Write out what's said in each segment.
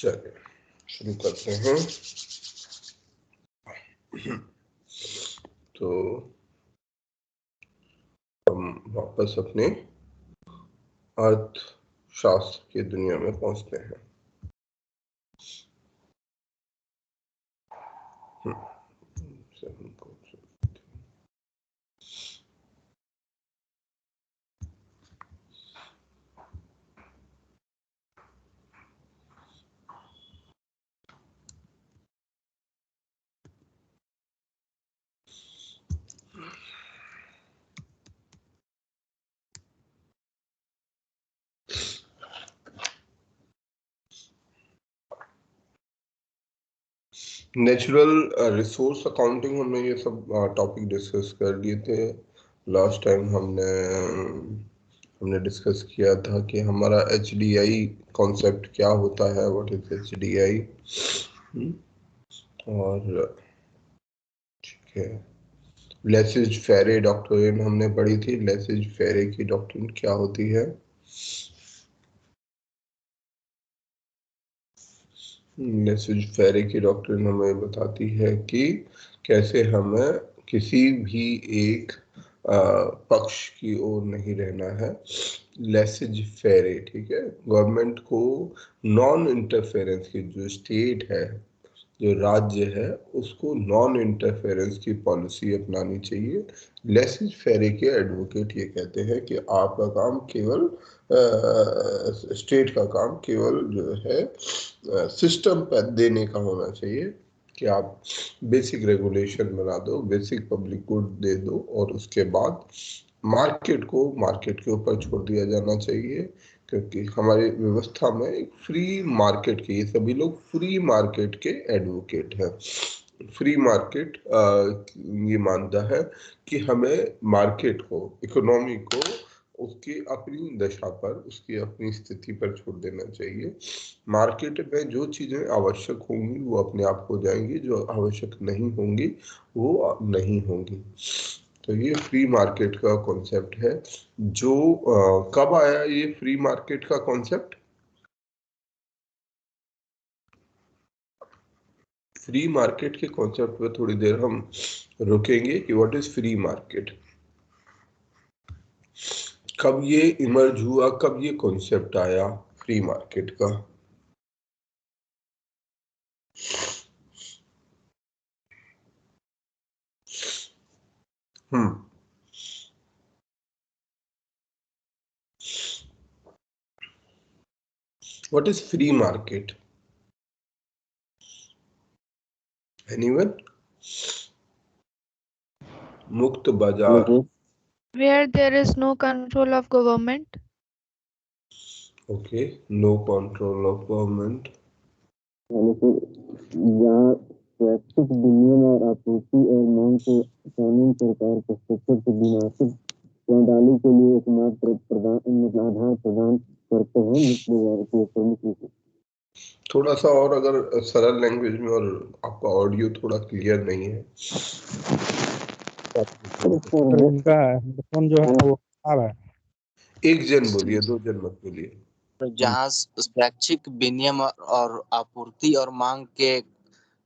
चलिए शुरू करते हैं। तो हम वापस अपने अर्थशास्त्र की दुनिया में पहुंचते हैं। नेचुरल रिसोर्स अकाउंटिंग हमने ये सब टॉपिक डिस्कस कर लिए थे लास्ट टाइम। हमने डिस्कस किया था कि हमारा HDI कॉन्सेप्ट क्या होता है, व्हाट इज HDI। और ठीक है, लेसिज फेरे डॉक्ट्रिन हमने पढ़ी थी। लेसिज फेरे की डॉक्ट्रिन क्या होती है? लेसिज फेरे की डॉक्ट्रिन हमें बताती है कि कैसे हमें किसी भी एक पक्ष की ओर नहीं रहना है। लेसिज फेरे, ठीक है। गवर्नमेंट को नॉन इंटरफेरेंस की, जो स्टेट है, जो राज्य है, उसको नॉन इंटरफेरेंस की पॉलिसी अपनानी चाहिए। लेसिज फेरे के एडवोकेट ये कहते हैं कि आपका काम केवल स्टेट का काम केवल जो है सिस्टम पर देने का होना चाहिए, कि आप बेसिक रेगुलेशन बना दो, बेसिक पब्लिक गुड दे दो, और उसके बाद मार्केट को मार्केट के ऊपर छोड़ दिया जाना चाहिए। क्योंकि हमारी व्यवस्था में एक फ्री मार्केट के, ये सभी लोग फ्री मार्केट के एडवोकेट हैं। फ्री मार्केट ये मानता है कि हमें मार्केट को, इकोनॉमी को उसकी अपनी दशा पर, उसकी अपनी स्थिति पर छोड़ देना चाहिए। मार्केट में जो चीजें आवश्यक होंगी वो अपने आप हो जाएंगी, जो आवश्यक नहीं होंगी वो नहीं होंगी। तो ये फ्री मार्केट का कॉन्सेप्ट है। जो कब आया ये फ्री मार्केट का कॉन्सेप्ट? फ्री मार्केट के कॉन्सेप्ट पे थोड़ी देर हम रुकेंगे कि व्हाट इज फ्री मार्केट, कब ये इमर्ज हुआ, कब ये कॉन्सेप्ट आया फ्री मार्केट का। What is free market? Anyone? मुक्त बाजार। Where there is no control of government. Okay, no control of government. जहाँ स्वैच्छिक विनिमय और आपूर्ति और मांग के कानून सरकार के हस्तक्षेप से विनाशित प्रणाली के लिए एकमात्र आधार प्रदान करते हैं मुक्त बाजार के प्रमुख रूप से। थोड़ा सा और अगर सरल लैंग्वेज में, और आपका ऑडियो थोड़ा क्लियर नहीं है। इनका हेडफोन जो है वो खराब है। एक जन बोलिए, दो जन मत बोलिए। जहाँ स्वैच्छिक विनिमय और आपूर्ति और मांग के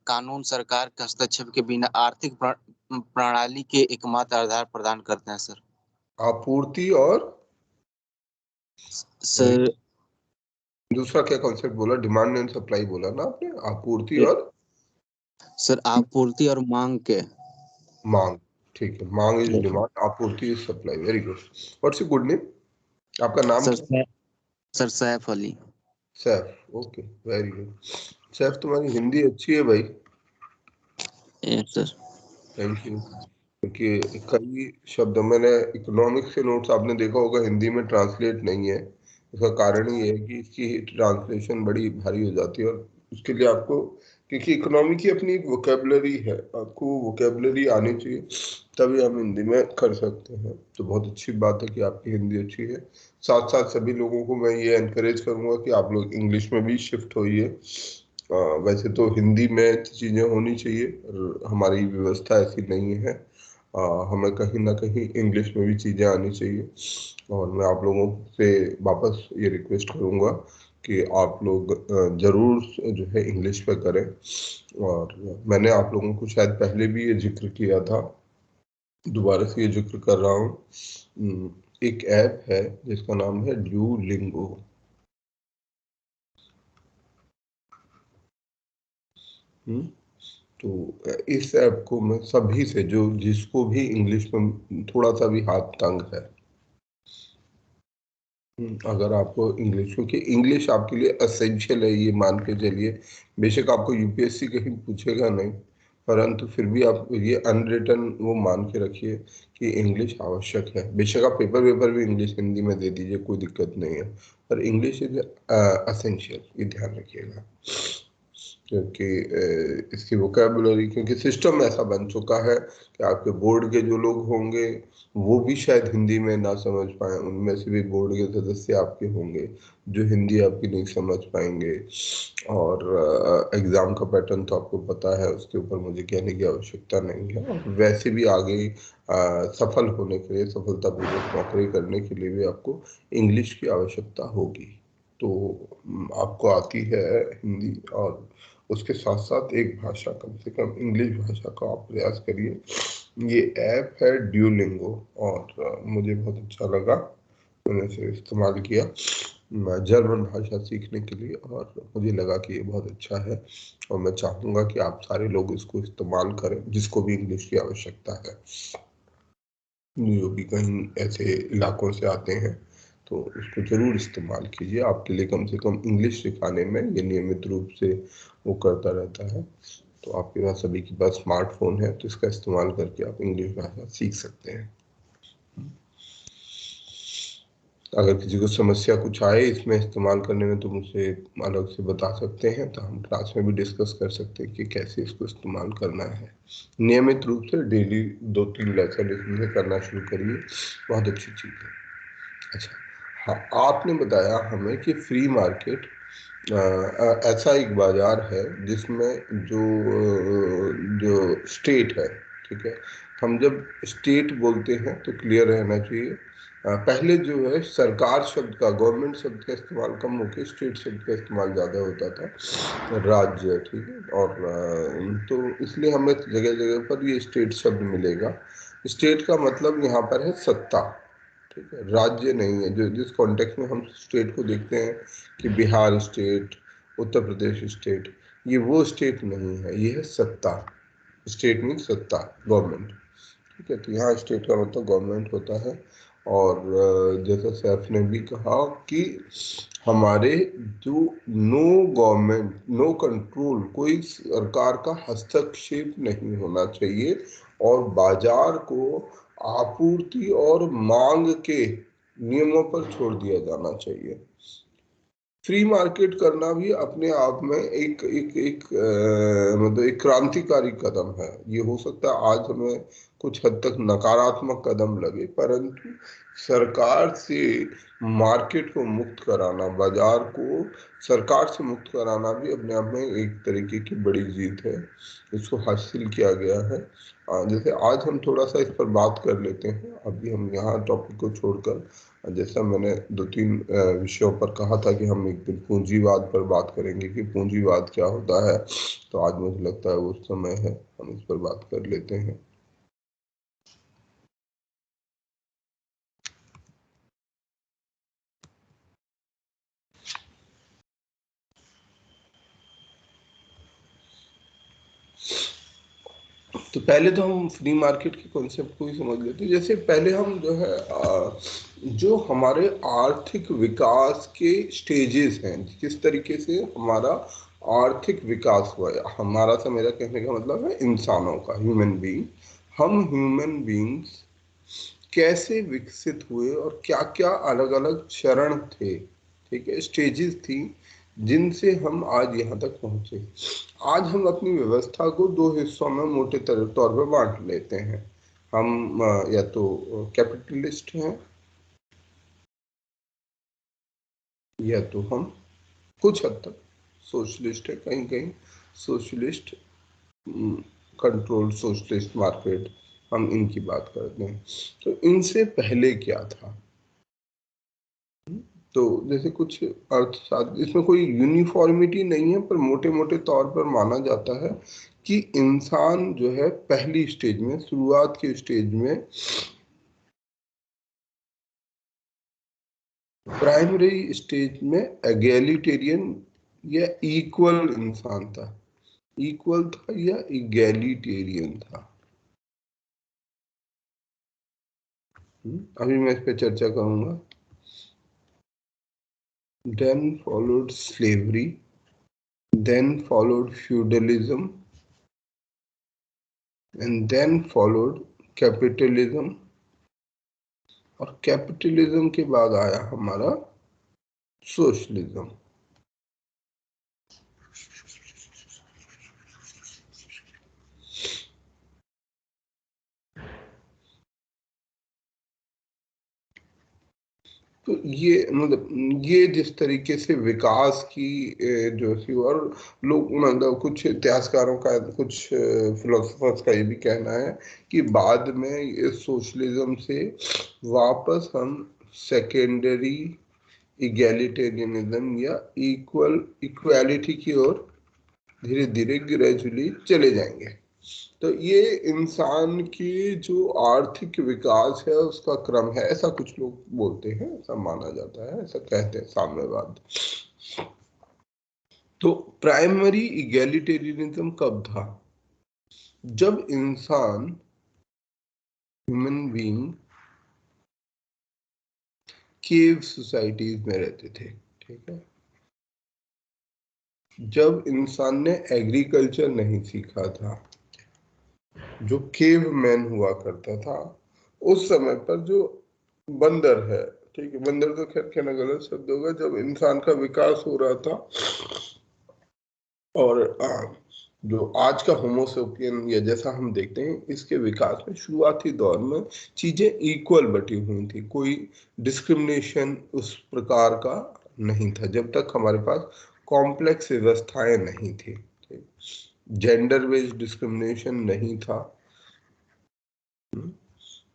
कानून सरकार के हस्तक्षेप के बिना आर्थिक प्रणाली के एकमात्र आधार प्रदान करते हैं सर। आपूर्ति और सर दूसरा क्या कॉन्सेप्ट बोला? डिमांड एंड सप्लाई बोला ना आपने? आपूर्ति और सर आपूर्ति और मांग के। मांग, ठीक है। मांग इज डिमांड, आपूर्ति is supply. Very good. What's your good name? आपका नाम क्या? Sir Saif Ali. Saif, okay, very good. Saif, तुम्हारी हिंदी अच्छी है भाई। Yes sir. Thank you. क्योंकि कई शब्द मैंने इकोनॉमिक्स के नोट्स आपने देखा होगा हिंदी में ट्रांसलेट नहीं है। उसका कारण ये है कि इसकी ट्रांसलेशन बड़ी भारी हो जाती है, और उसके लिए आपको, क्योंकि इकोनॉमी की अपनी वोकेबलरी है, आपको वोकेबलरी आनी चाहिए, तभी हम हिंदी में कर सकते हैं। तो बहुत अच्छी बात है कि आपकी हिंदी अच्छी है। साथ साथ सभी लोगों को मैं ये एनकरेज करूंगा कि आप लोग इंग्लिश में भी शिफ्ट होइए। वैसे तो हिंदी में चीज़ें होनी चाहिए, और हमारी व्यवस्था ऐसी नहीं है। हमें कहीं ना कहीं इंग्लिश में भी चीज़ें आनी चाहिए। और मैं आप लोगों से वापस ये रिक्वेस्ट करूंगा कि आप लोग जरूर जो है इंग्लिश पे करें। और मैंने आप लोगों को शायद पहले भी ये जिक्र किया था, दोबारा से ये जिक्र कर रहा हूँ। एक ऐप है जिसका नाम है ड्यूलिंगो। तो इस ऐप को मैं सभी से जो जिसको भी इंग्लिश में थोड़ा सा भी हाथ तंग है, अगर आपको इंग्लिश, क्योंकि इंग्लिश आपके लिए असेंशियल है, ये मान के चलिए। बेशक आपको यूपीएससी कहीं पूछेगा नहीं, परंतु फिर भी आप ये अनरिटन वो मान के रखिए कि इंग्लिश आवश्यक है। बेशक आप पेपर भी इंग्लिश हिंदी में दे दीजिए, कोई दिक्कत नहीं है, पर इंग्लिश इज असेंशियल, ये ध्यान रखिएगा। क्योंकि इसकी वोकैबुलरी, क्योंकि सिस्टम ऐसा बन चुका है कि आपके बोर्ड के जो लोग होंगे वो भी शायद हिंदी में ना समझ पाए, उनमें से भी बोर्ड के सदस्य आपके होंगे जो हिंदी आपकी नहीं समझ पाएंगे। और एग्ज़ाम का पैटर्न तो आपको पता है, उसके ऊपर मुझे कहने की आवश्यकता नहीं है। और वैसे भी आगे सफल होने के लिए, सफलतापूर्वक नौकरी करने के लिए भी आपको इंग्लिश की आवश्यकता होगी। तो आपको आती है हिंदी, और उसके साथ साथ एक भाषा, कम से कम इंग्लिश भाषा का आप प्रयास करिए। ये ऐप है ड्यूलिंगो, और मुझे बहुत अच्छा लगा, मैंने इसे इस्तेमाल किया जर्मन भाषा सीखने के लिए, और मुझे लगा कि ये बहुत अच्छा है। और मैं चाहूँगा कि आप सारे लोग इसको इस्तेमाल करें, जिसको भी इंग्लिश की आवश्यकता है, जो भी कहीं ऐसे इलाकों से आते हैं, तो उसको ज़रूर इस्तेमाल कीजिए। आपके लिए कम से कम इंग्लिश सिखाने में ये नियमित रूप से वो करता रहता है। तो आपके पास, सभी के पास स्मार्टफोन है, तो इसका इस्तेमाल करके आप इंग्लिश भाषा सीख सकते हैं। अगर किसी को समस्या कुछ आए इसमें इस्तेमाल करने में, तो मुझसे अलग से बता सकते हैं, तो हम क्लास में भी डिस्कस कर सकते हैं कि कैसे इसको इस्तेमाल करना है। नियमित रूप से डेली 2-3 लेसन इसमें करना शुरू करिए, बहुत अच्छी चीज़ है। अच्छा, हाँ, आपने बताया हमें कि फ्री मार्केट ऐसा एक बाजार है जिसमें जो स्टेट है, ठीक है। हम जब स्टेट बोलते हैं तो क्लियर रहना चाहिए, पहले जो है सरकार शब्द का, गवर्नमेंट शब्द का इस्तेमाल कम होकर स्टेट शब्द का इस्तेमाल ज़्यादा होता था, राज्य, ठीक है। और तो इसलिए हमें जगह जगह पर ये स्टेट शब्द मिलेगा। स्टेट का मतलब यहाँ पर है सत्ता, ठीक है, राज्य नहीं है। जो जिस कॉन्टेक्स्ट में हम स्टेट को देखते हैं कि बिहार स्टेट, उत्तर प्रदेश स्टेट, ये वो स्टेट नहीं है, ये है सत्ता। स्टेट मीन सत्ता, गवर्नमेंट, ठीक है। तो यहाँ स्टेट का मतलब गवर्नमेंट होता है। और जैसा सैफ ने भी कहा कि हमारे जो नो गवर्नमेंट, नो कंट्रोल, कोई सरकार का हस्तक्षेप नहीं होना चाहिए, और बाजार को आपूर्ति और मांग के नियमों पर छोड़ दिया जाना चाहिए। फ्री मार्केट करना भी अपने आप में एक एक एक मतलब एक क्रांतिकारी कदम है। ये हो सकता है आज हमें कुछ हद तक नकारात्मक कदम लगे, परंतु सरकार से मार्केट को मुक्त कराना, बाजार को सरकार से मुक्त कराना भी अपने आप में एक तरीके की बड़ी जीत है। इसको हासिल किया गया है। जैसे आज हम थोड़ा सा इस पर बात कर लेते हैं, अभी हम यहाँ टॉपिक को छोड़कर, जैसा मैंने 2-3 विषयों पर कहा था कि हम एक दिन पूंजीवाद पर बात करेंगे कि पूंजीवाद क्या होता है, तो आज मुझे लगता है वो समय है, हम इस पर बात कर लेते हैं। तो पहले तो हम फ्री मार्केट के कॉन्सेप्ट को ही समझ लेते हैं। जैसे पहले हम जो है जो हमारे आर्थिक विकास के स्टेजेस हैं, किस तरीके से हमारा आर्थिक विकास हुआ है, हमारा सा, मेरा कहने का मतलब है इंसानों का, ह्यूमन बीइंग, हम ह्यूमन बीइंग्स कैसे विकसित हुए और क्या क्या अलग अलग चरण थे, ठीक है, स्टेजेस थी, जिनसे हम आज यहाँ तक पहुंचे। आज हम अपनी व्यवस्था को 2 हिस्सों में मोटे तौर पर बांट लेते हैं। हम या तो कैपिटलिस्ट हैं, या तो हम कुछ हद तक सोशलिस्ट है, कहीं कहीं सोशलिस्ट कंट्रोल, सोशलिस्ट मार्केट, हम इनकी बात करते हैं। तो इनसे पहले क्या था? तो जैसे कुछ अर्थशास्त्र, इसमें कोई यूनिफॉर्मिटी नहीं है, पर मोटे मोटे तौर पर माना जाता है कि इंसान जो है पहली स्टेज में, शुरुआत के स्टेज में प्राइमरी स्टेज में एगैलिटेरियन या इक्वल इंसान था, इक्वल था या इगैलिटेरियन था। अभी मैं इस पे चर्चा करूंगा। Then followed slavery, then followed feudalism, and then followed capitalism, और कैपिटलिज्म के बाद आया हमारा सोशलिज्म। तो ये मतलब ये जिस तरीके से विकास की जो थी, और लोग मतलब कुछ इतिहासकारों का, कुछ फिलोसफर्स का ये भी कहना है कि बाद में इस सोशलिज्म से वापस हम सेकेंडरी इगैलिटेरियनिज्म या इक्वालिटी की ओर धीरे धीरे ग्रेजुअली चले जाएंगे। तो ये इंसान की जो आर्थिक विकास है उसका क्रम है, ऐसा कुछ लोग बोलते हैं, ऐसा माना जाता है, ऐसा कहते हैं साम्यवाद। तो प्राइमरी इगैलिटेरियनिज्म कब था? जब इंसान, ह्यूमन बीइंग, केव सोसाइटीज में रहते थे, ठीक है। जब इंसान ने एग्रीकल्चर नहीं सीखा था, जो केव मैन हुआ करता था, उस समय पर जो बंदर है, ठीक है, बंदर तो खैर कहना गलत शब्द होगा, जब इंसान का विकास हो रहा था और जो आज का होमोसेपियन या जैसा हम देखते हैं, इसके विकास में शुरुआती दौर में चीजें इक्वल बटी हुई थी, कोई डिस्क्रिमिनेशन उस प्रकार का नहीं था, जब तक हमारे पास कॉम्प्लेक्स व्यवस्थाएं नहीं थी, जेंडर बेस्ड डिस्क्रिमिनेशन नहीं था।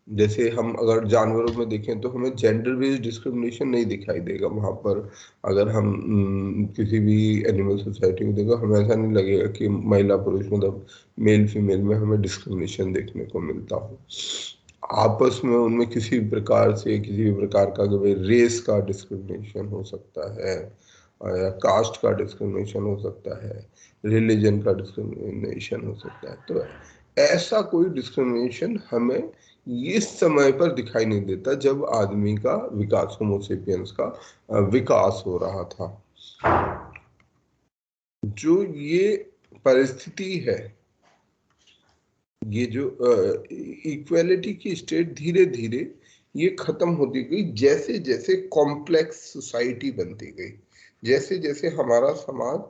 जैसे हम अगर जानवरों में देखें तो हमें जेंडर बेस्ड डिस्क्रिमिनेशन नहीं दिखाई देगा वहां पर। अगर हम किसी भी एनिमल सोसाइटी में देखो, हमें ऐसा नहीं लगेगा कि महिला पुरुष मतलब मेल फीमेल में हमें डिस्क्रिमिनेशन देखने को मिलता हो। आपस में उनमें किसी भी प्रकार से, किसी भी प्रकार का रेस का डिस्क्रिमिनेशन हो सकता है, या कास्ट का डिस्क्रिमिनेशन हो सकता है, रिलीजन का डिस्क्रिमिनेशन हो सकता है। तो ऐसा कोई डिस्क्रिमिनेशन हमें इस समय पर दिखाई नहीं देता जब आदमी का विकास, होमोसेपियंस का विकास हो रहा था। जो ये परिस्थिति है, ये जो इक्वालिटी की स्टेट धीरे धीरे ये खत्म होती गई जैसे जैसे कॉम्प्लेक्स सोसाइटी बनती गई, जैसे जैसे हमारा समाज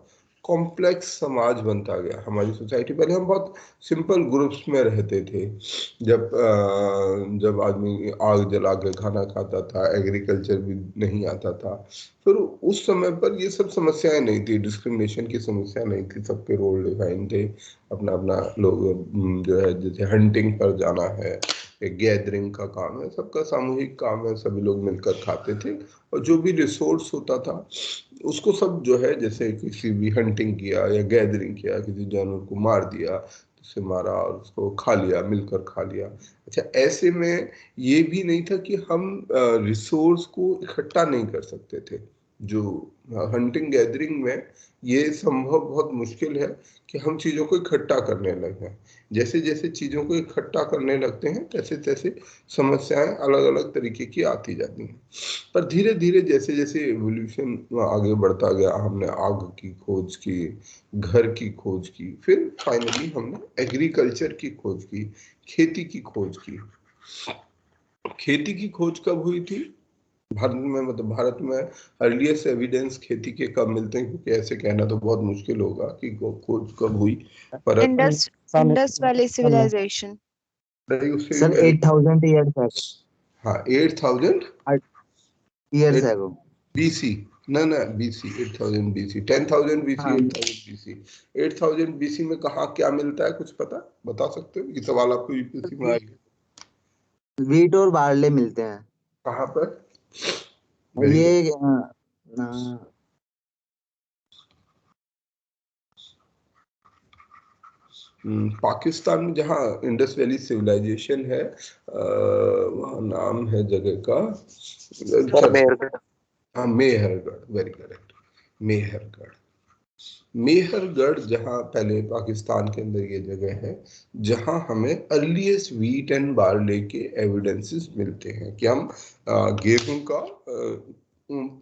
कॉम्प्लेक्स समाज बनता गया। हमारी सोसाइटी, पहले हम बहुत सिंपल ग्रुप्स में रहते थे, जब आदमी आग जला के खाना खाता था, एग्रीकल्चर भी नहीं आता था, फिर उस समय पर ये सब समस्याएं नहीं थी, डिस्क्रिमिनेशन की समस्या नहीं थी, सबके रोल डिफाइन थे, अपना अपना लोग जो है, जैसे हंटिंग पर जाना है, गैदरिंग का काम है, सबका सामूहिक काम है, सभी लोग मिलकर खाते थे, और जो भी रिसोर्स होता था उसको सब जो है, जैसे किसी भी हंटिंग किया या गैदरिंग किया, किसी जानवर को मार दिया, उसे मारा और उसको खा लिया, मिलकर खा लिया। अच्छा, ऐसे में ये भी नहीं था कि हम रिसोर्स को इकट्ठा नहीं कर सकते थे। जो हंटिंग गैदरिंग में ये संभव बहुत मुश्किल है कि हम चीज़ों को इकट्ठा करने लगे। जैसे जैसे चीज़ों को इकट्ठा करने लगते हैं तैसे तैसे समस्याएं अलग अलग तरीके की आती जाती हैं। पर धीरे धीरे जैसे जैसे एवोल्यूशन आगे बढ़ता गया, हमने आग की खोज की, घर की खोज की, फिर फाइनली हमने एग्रीकल्चर की खोज की, खेती की खोज की। खेती की खोज कब हुई थी भारत में? मतलब भारत में अर्लीस्ट एविडेंस खेती के कब मिलते हैं, क्योंकि ऐसे कहना तो बहुत मुश्किल होगा कि खोज कब हुई, पर Indus Valley Civilization. Sir 8000 years है। हाँ, 8000 ईयर्स है वो BC, ना BC, 8000 BC, 10,000 BC, 8000 BC। 8000 BC में कहाँ क्या मिलता है, कुछ बता सकते हो? ये सवाल आपको यूपीएससी में आएगा। वीट और बार्ले मिलते हैं। कहाँ पर? Very ये पाकिस्तान में जहाँ इंडस वैली सिविलाइजेशन है, वहाँ नाम है जगह का हाँ मेहरगढ़, वेरी करेक्ट, मेहरगढ़। मेहरगढ़ जहाँ पहले पाकिस्तान के अंदर ये जगह है जहाँ हमें अर्लीस्ट व्हीट एंड बार्ले के एविडेंसेस मिलते हैं कि हम गेहूं का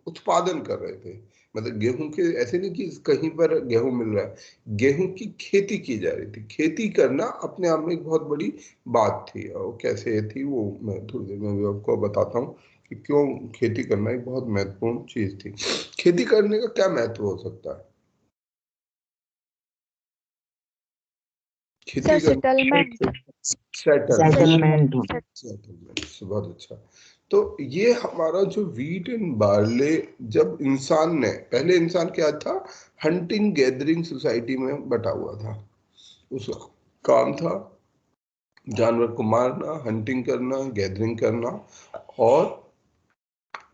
उत्पादन कर रहे थे। मतलब गेहूं के ऐसे नहीं कि कहीं पर गेहूं मिल रहा है, गेहूं की खेती की जा रही थी। खेती करना अपने आप में एक बहुत बड़ी बात थी, और कैसे थी वो मैं थोड़ी देर में भी आपको बताता हूँ कि क्यों खेती करना एक बहुत महत्वपूर्ण चीज थी। खेती करने का क्या महत्व हो सकता है? खेती सेटलमेंट। सेटलमेंट बहुत अच्छा। तो ये हमारा जो व्हीट एंड बार्ले, जब इंसान ने, पहले इंसान क्या था, हंटिंग गैदरिंग सोसाइटी में बटा हुआ था। उसका काम था जानवर को मारना, हंटिंग करना, गैदरिंग करना, और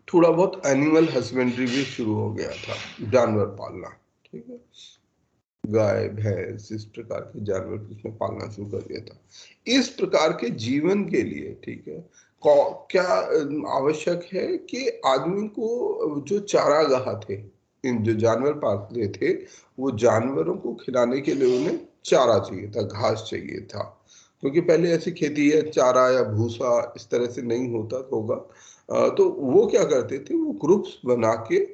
थोड़ा बहुत एनिमल हस्बेंड्री भी शुरू हो गया था, जानवर पालना। ठीक है, गाय भैंस इस प्रकार के जानवर उसने पालना शुरू कर दिया था। इस प्रकार के जीवन के लिए, ठीक है, क्या आवश्यक है कि आदमी को जो चारागाह थे, इन जो जानवर पालते थे, वो जानवरों को खिलाने के लिए उन्हें चारा चाहिए था, घास चाहिए था। क्योंकि पहले ऐसी खेती है चारा या भूसा इस तरह से नहीं होगा। तो वो क्या करते थे, वो ग्रुप्स बना के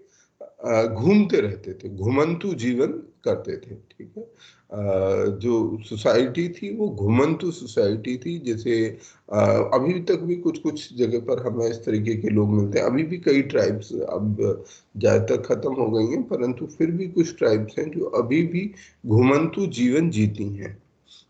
घूमते रहते थे, घुमंतु जीवन करते थे। ठीक है, जो सोसाइटी थी वो घुमंतु सोसाइटी थी। जैसे अभी तक भी कुछ कुछ जगह पर हमें इस तरीके के लोग मिलते हैं। अभी भी कई ट्राइब्स अब ज़्यादातर खत्म हो गई हैं, परंतु फिर भी कुछ ट्राइब्स हैं जो अभी भी घुमंतु जीवन जीती हैं,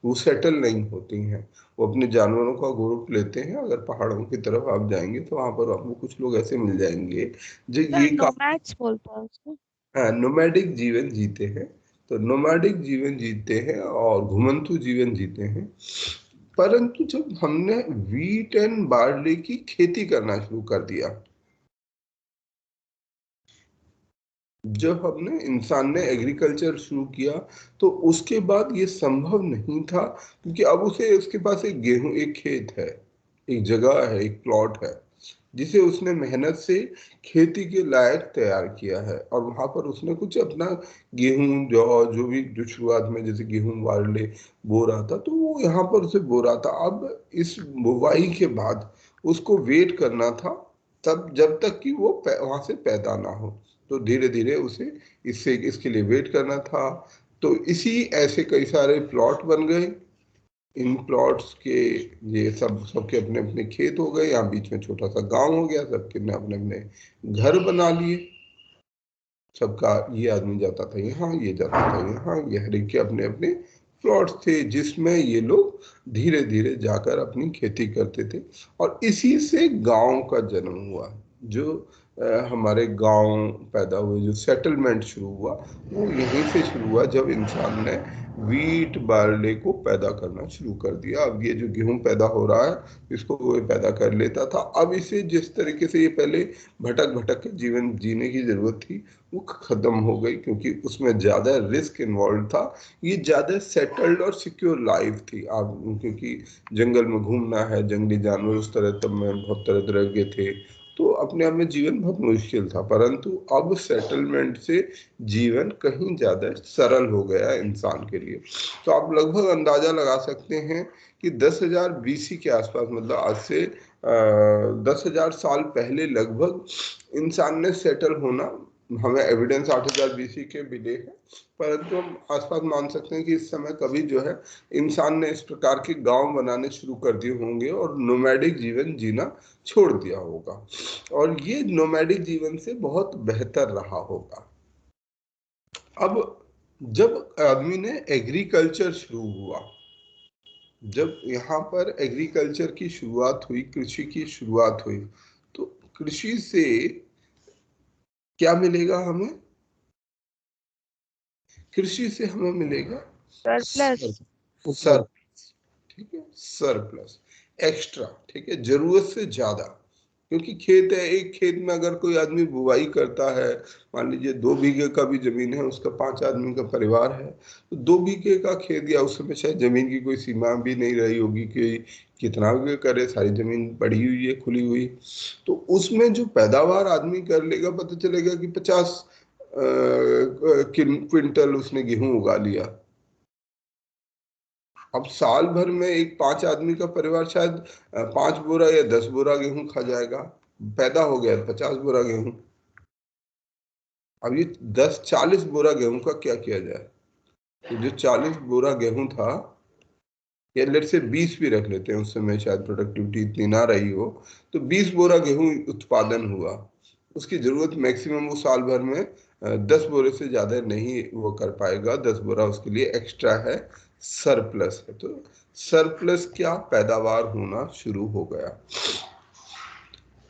वो सेटल नहीं होती हैं। वो अपने जानवरों का ग्रुप लेते हैं। अगर पहाड़ों की तरफ आप जाएंगे तो वहां पर आपको कुछ लोग ऐसे मिल जाएंगे जो ये नोमैड्स बोलते हैं उसको। हाँ, नोमैडिक जीवन जीते हैं। तो नोमैडिक जीवन जीते हैं और घुमंतु जीवन जीते हैं। परंतु जब हमने व्हीट एंड बार्ले की खेती करना शुरू कर दिया, जब हमने इंसान ने एग्रीकल्चर शुरू किया, तो उसके बाद ये संभव नहीं था, क्योंकि अब उसे, उसके पास एक गेहूं, एक खेत है, एक जगह है, एक प्लॉट है, जिसे उसने मेहनत से खेती के लायक तैयार किया है। और वहां पर उसने कुछ अपना गेहूं, जो भी जो शुरुआत में जैसे गेहूं बार्ले बो रहा था, तो वो यहाँ पर उसे बो रहा था। अब इस बुवाई के बाद उसको वेट करना था, तब जब तक कि वो वहां से पैदा ना हो। तो धीरे धीरे उसे इसके लिए वेट करना था। तो इसी ऐसे कई सारे प्लॉट बन गए। इन प्लॉट्स के ये सबके अपने अपने खेत हो गए, यहाँ बीच में छोटा सा गांव हो गया, सबके ने अपने अपने घर बना लिए। सबका, ये आदमी जाता था यहाँ, ये जाता था यहाँ, ये हर एक के अपने अपने प्लॉट्स थे, जिसमें ये लोग धीरे धीरे जाकर अपनी खेती करते थे। और इसी से गांव का जन्म हुआ। जो हमारे गांव पैदा हुए, जो सेटलमेंट शुरू हुआ, वो यहीं से शुरू हुआ जब इंसान ने वीट बार्ले को पैदा करना शुरू कर दिया। अब ये जो गेहूं पैदा हो रहा है, इसको वो पैदा कर लेता था। अब इसे जिस तरीके से ये पहले भटक भटक के जीवन जीने की जरूरत थी, वो खत्म हो गई, क्योंकि उसमें ज्यादा रिस्क इन्वॉल्व था। ये ज्यादा सेटल्ड और सिक्योर लाइफ थी। आप, क्योंकि जंगल में घूमना है, जंगली जानवर उस तरह तब में बहुत तरह तरह के थे, तो अपने आप में जीवन बहुत मुश्किल था। परंतु अब सेटलमेंट से जीवन कहीं ज्यादा सरल हो गया इंसान के लिए। तो आप लगभग अंदाजा लगा सकते हैं कि 10,000 BC के आसपास, मतलब आज से 10,000 साल पहले लगभग इंसान ने सेटल होना, हमें एविडेंस 8,000 BC के मिले हैं, परंतु हम आसपास मान सकते हैं कि इस समय कभी जो है इंसान ने इस प्रकार के गांव बनाने शुरू कर दिए होंगे और नोमैडिक जीवन जीना छोड़ दिया होगा, और ये नोमैडिक जीवन से बहुत बेहतर रहा होगा। अब जब आदमी ने एग्रीकल्चर शुरू हुआ, जब यहाँ पर एग्रीकल्चर की शुरुआत हुई, कृषि की शुरुआत हुई, तो कृषि से क्या मिलेगा हमें? कृषि से हमें मिलेगा सरप्लस। सरप्लस। ठीक है, सरप्लस, एक्स्ट्रा। ठीक है, जरूरत से ज्यादा। क्योंकि खेत है, एक खेत में अगर कोई आदमी बुवाई करता है, मान लीजिए 2 बीघे का भी जमीन है, उसका 5 आदमी का परिवार है, तो 2 बीघे का खेत, या उस समय शायद जमीन की कोई सीमा भी नहीं रही होगी कि कितना भी करे, सारी जमीन पड़ी हुई है, खुली हुई, तो उसमें जो पैदावार आदमी कर लेगा, पता चलेगा कि 50 क्विंटल उसने गेहूं उगा लिया। अब साल भर में एक 5 आदमी का परिवार शायद 5 बोरा या 10 बोरा गेहूं खा जाएगा, पैदा हो गया 50 बोरा गेहूं। अब ये 10-40 बोरा गेहूं का क्या किया जाए? तो जो 40 बोरा गेहूं था, या लेट से 20 भी रख लेते हैं, उस समय शायद प्रोडक्टिविटी इतनी ना रही हो, तो 20 बोरा गेहूं उत्पादन हुआ। उसकी जरूरत मैक्सिमम वो साल भर में 10 बोरे से ज्यादा नहीं वो कर पाएगा, 10 बोरा उसके लिए एक्स्ट्रा है, सरप्लस है। तो सरप्लस क्या, पैदावार होना शुरू हो गया।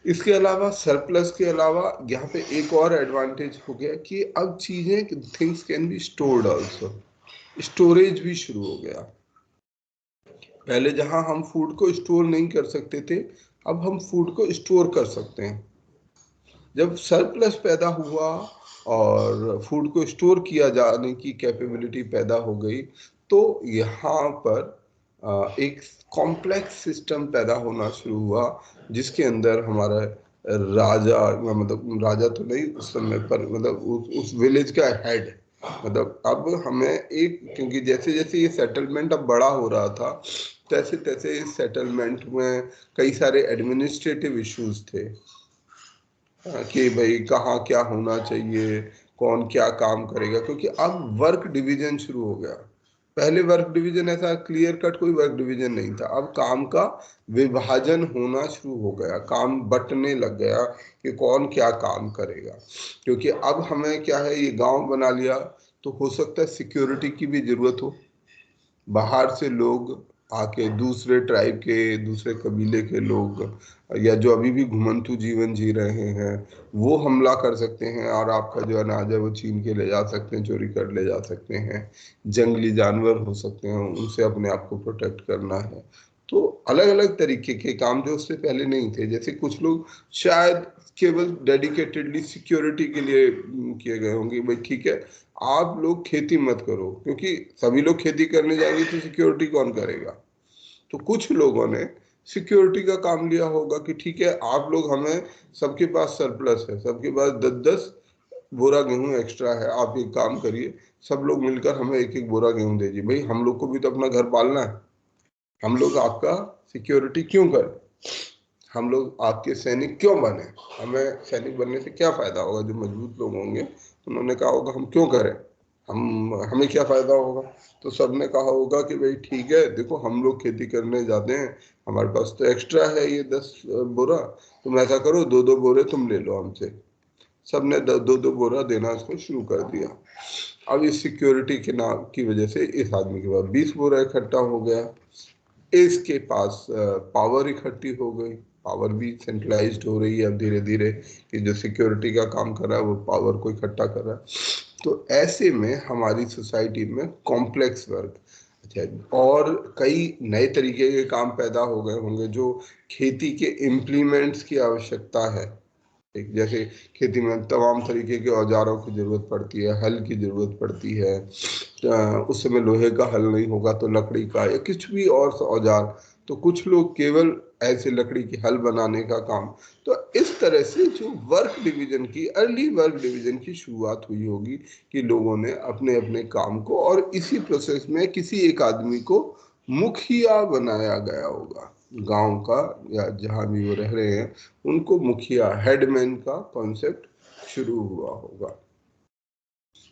इसके अलावा, सरप्लस के अलावा यहाँ पे एक और एडवांटेज हो गया कि अब चीजें, things can be stored also, storage भी शुरू हो गया। पहले जहां हम फूड को स्टोर नहीं कर सकते थे, अब हम फूड को स्टोर कर सकते हैं। जब सरप्लस पैदा हुआ और फूड को स्टोर किया जाने की कैपेबिलिटी पैदा हो गई, तो यहाँ पर एक कॉम्प्लेक्स सिस्टम पैदा होना शुरू हुआ, जिसके अंदर हमारा राजा, मतलब राजा तो नहीं उस समय पर, मतलब उस विलेज का हेड, मतलब अब हमें एक, क्योंकि जैसे जैसे ये सेटलमेंट अब बड़ा हो रहा था, तैसे तैसे इस सेटलमेंट में कई सारे एडमिनिस्ट्रेटिव इश्यूज थे, कि भाई कहाँ क्या होना चाहिए, कौन क्या काम करेगा, क्योंकि अब वर्क डिवीजन शुरू हो गया। पहले वर्क डिवीजन ऐसा क्लियर कट कोई वर्क डिवीजन नहीं था, अब काम का विभाजन होना शुरू हो गया, काम बंटने लग गया कि कौन क्या काम करेगा। क्योंकि अब हमें क्या है, ये गांव बना लिया, तो हो सकता है सिक्योरिटी की भी जरूरत हो, बाहर से लोग आके, दूसरे ट्राइब के, दूसरे कबीले के लोग, या जो अभी भी घुमंतू जीवन जी रहे हैं, वो हमला कर सकते हैं और आपका जो अनाज है वो छीन के ले जा सकते हैं, चोरी कर ले जा सकते हैं। जंगली जानवर हो सकते हैं, उनसे अपने आप को प्रोटेक्ट करना है। तो अलग अलग तरीके के काम जो उससे पहले नहीं थे, जैसे कुछ लोग शायद केवल डेडिकेटेडली सिक्योरिटी के लिए किए गए होंगे, भाई ठीक है आप लोग खेती मत करो, क्योंकि सभी लोग खेती करने जाएंगे तो सिक्योरिटी कौन करेगा। तो कुछ लोगों ने सिक्योरिटी का काम लिया होगा कि ठीक है आप लोग, हमें सबके पास सरप्लस है, सबके पास 10-10 बोरा गेहूं एक्स्ट्रा है, आप एक काम करिए, सब लोग मिलकर हमें एक एक बोरा गेहूं दीजिए, भाई हम लोग को भी तो अपना घर पालना है, हम लोग आपका सिक्योरिटी क्यों करें, हम लोग आपके सैनिक क्यों बने, हमें सैनिक बनने से क्या फायदा होगा। जो मजबूत लोग होंगे उन्होंने कहा होगा हम क्यों करें, हमें क्या फायदा होगा। तो सबने कहा होगा कि भाई ठीक है, देखो हम लोग खेती करने जाते हैं, हमारे पास तो एक्स्ट्रा है ये 10 बोरा, तुम ऐसा करो 2-2 बोरे तुम ले लो हमसे। सबने 2-2 बोरा देना उसको शुरू कर दिया। अब इस सिक्योरिटी के नाम की वजह से इस आदमी के पास 20 बोरा इकट्ठा हो गया, इसके पास पावर इकट्ठी हो गई, पावर भी सेंट्रलाइज्ड हो रही है अब धीरे धीरे, कि जो सिक्योरिटी का काम कर रहा है वो पावर को इकट्ठा कर रहा है। तो ऐसे में हमारी सोसाइटी में कॉम्प्लेक्स वर्क, अच्छा, और कई नए तरीके के काम पैदा हो गए होंगे जो खेती के इम्प्लीमेंट्स की आवश्यकता है। एक जैसे खेती में तमाम तरीके के औजारों की जरूरत पड़ती है, हल की जरूरत पड़ती है, उस समय लोहे का हल नहीं होगा तो लकड़ी का या कुछ भी और औजार, तो कुछ लोग केवल ऐसे लकड़ी की हल बनाने का काम। तो इस तरह से जो वर्क डिवीजन की, अर्ली वर्क डिवीजन की शुरुआत हुई होगी, कि लोगों ने अपने अपने काम को, और इसी प्रोसेस में किसी एक आदमी को मुखिया बनाया गया होगा गांव का, या जहां भी वो रह रहे हैं उनको मुखिया, हेडमैन का कॉन्सेप्ट शुरू हुआ होगा।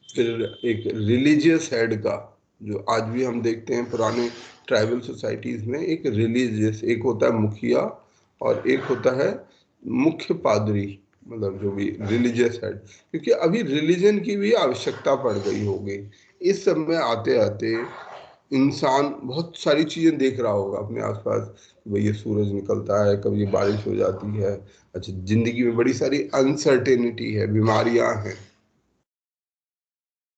फिर एक रिलीजियस हेड का, जो आज भी हम देखते हैं पुराने ट्राइबल सोसाइटीज में, एक रिलीजियस, एक होता है मुखिया और एक होता है मुख्य पादरी, मतलब जो भी रिलीजियस हेड, क्योंकि अभी रिलीजन की भी आवश्यकता पड़ गई होगी। इस समय आते आते इंसान बहुत सारी चीजें देख रहा होगा अपने आसपास, भाई ये सूरज निकलता है, कभी बारिश हो जाती है, अच्छा जिंदगी में बड़ी सारी अनसर्टेनिटी है, बीमारियां हैं,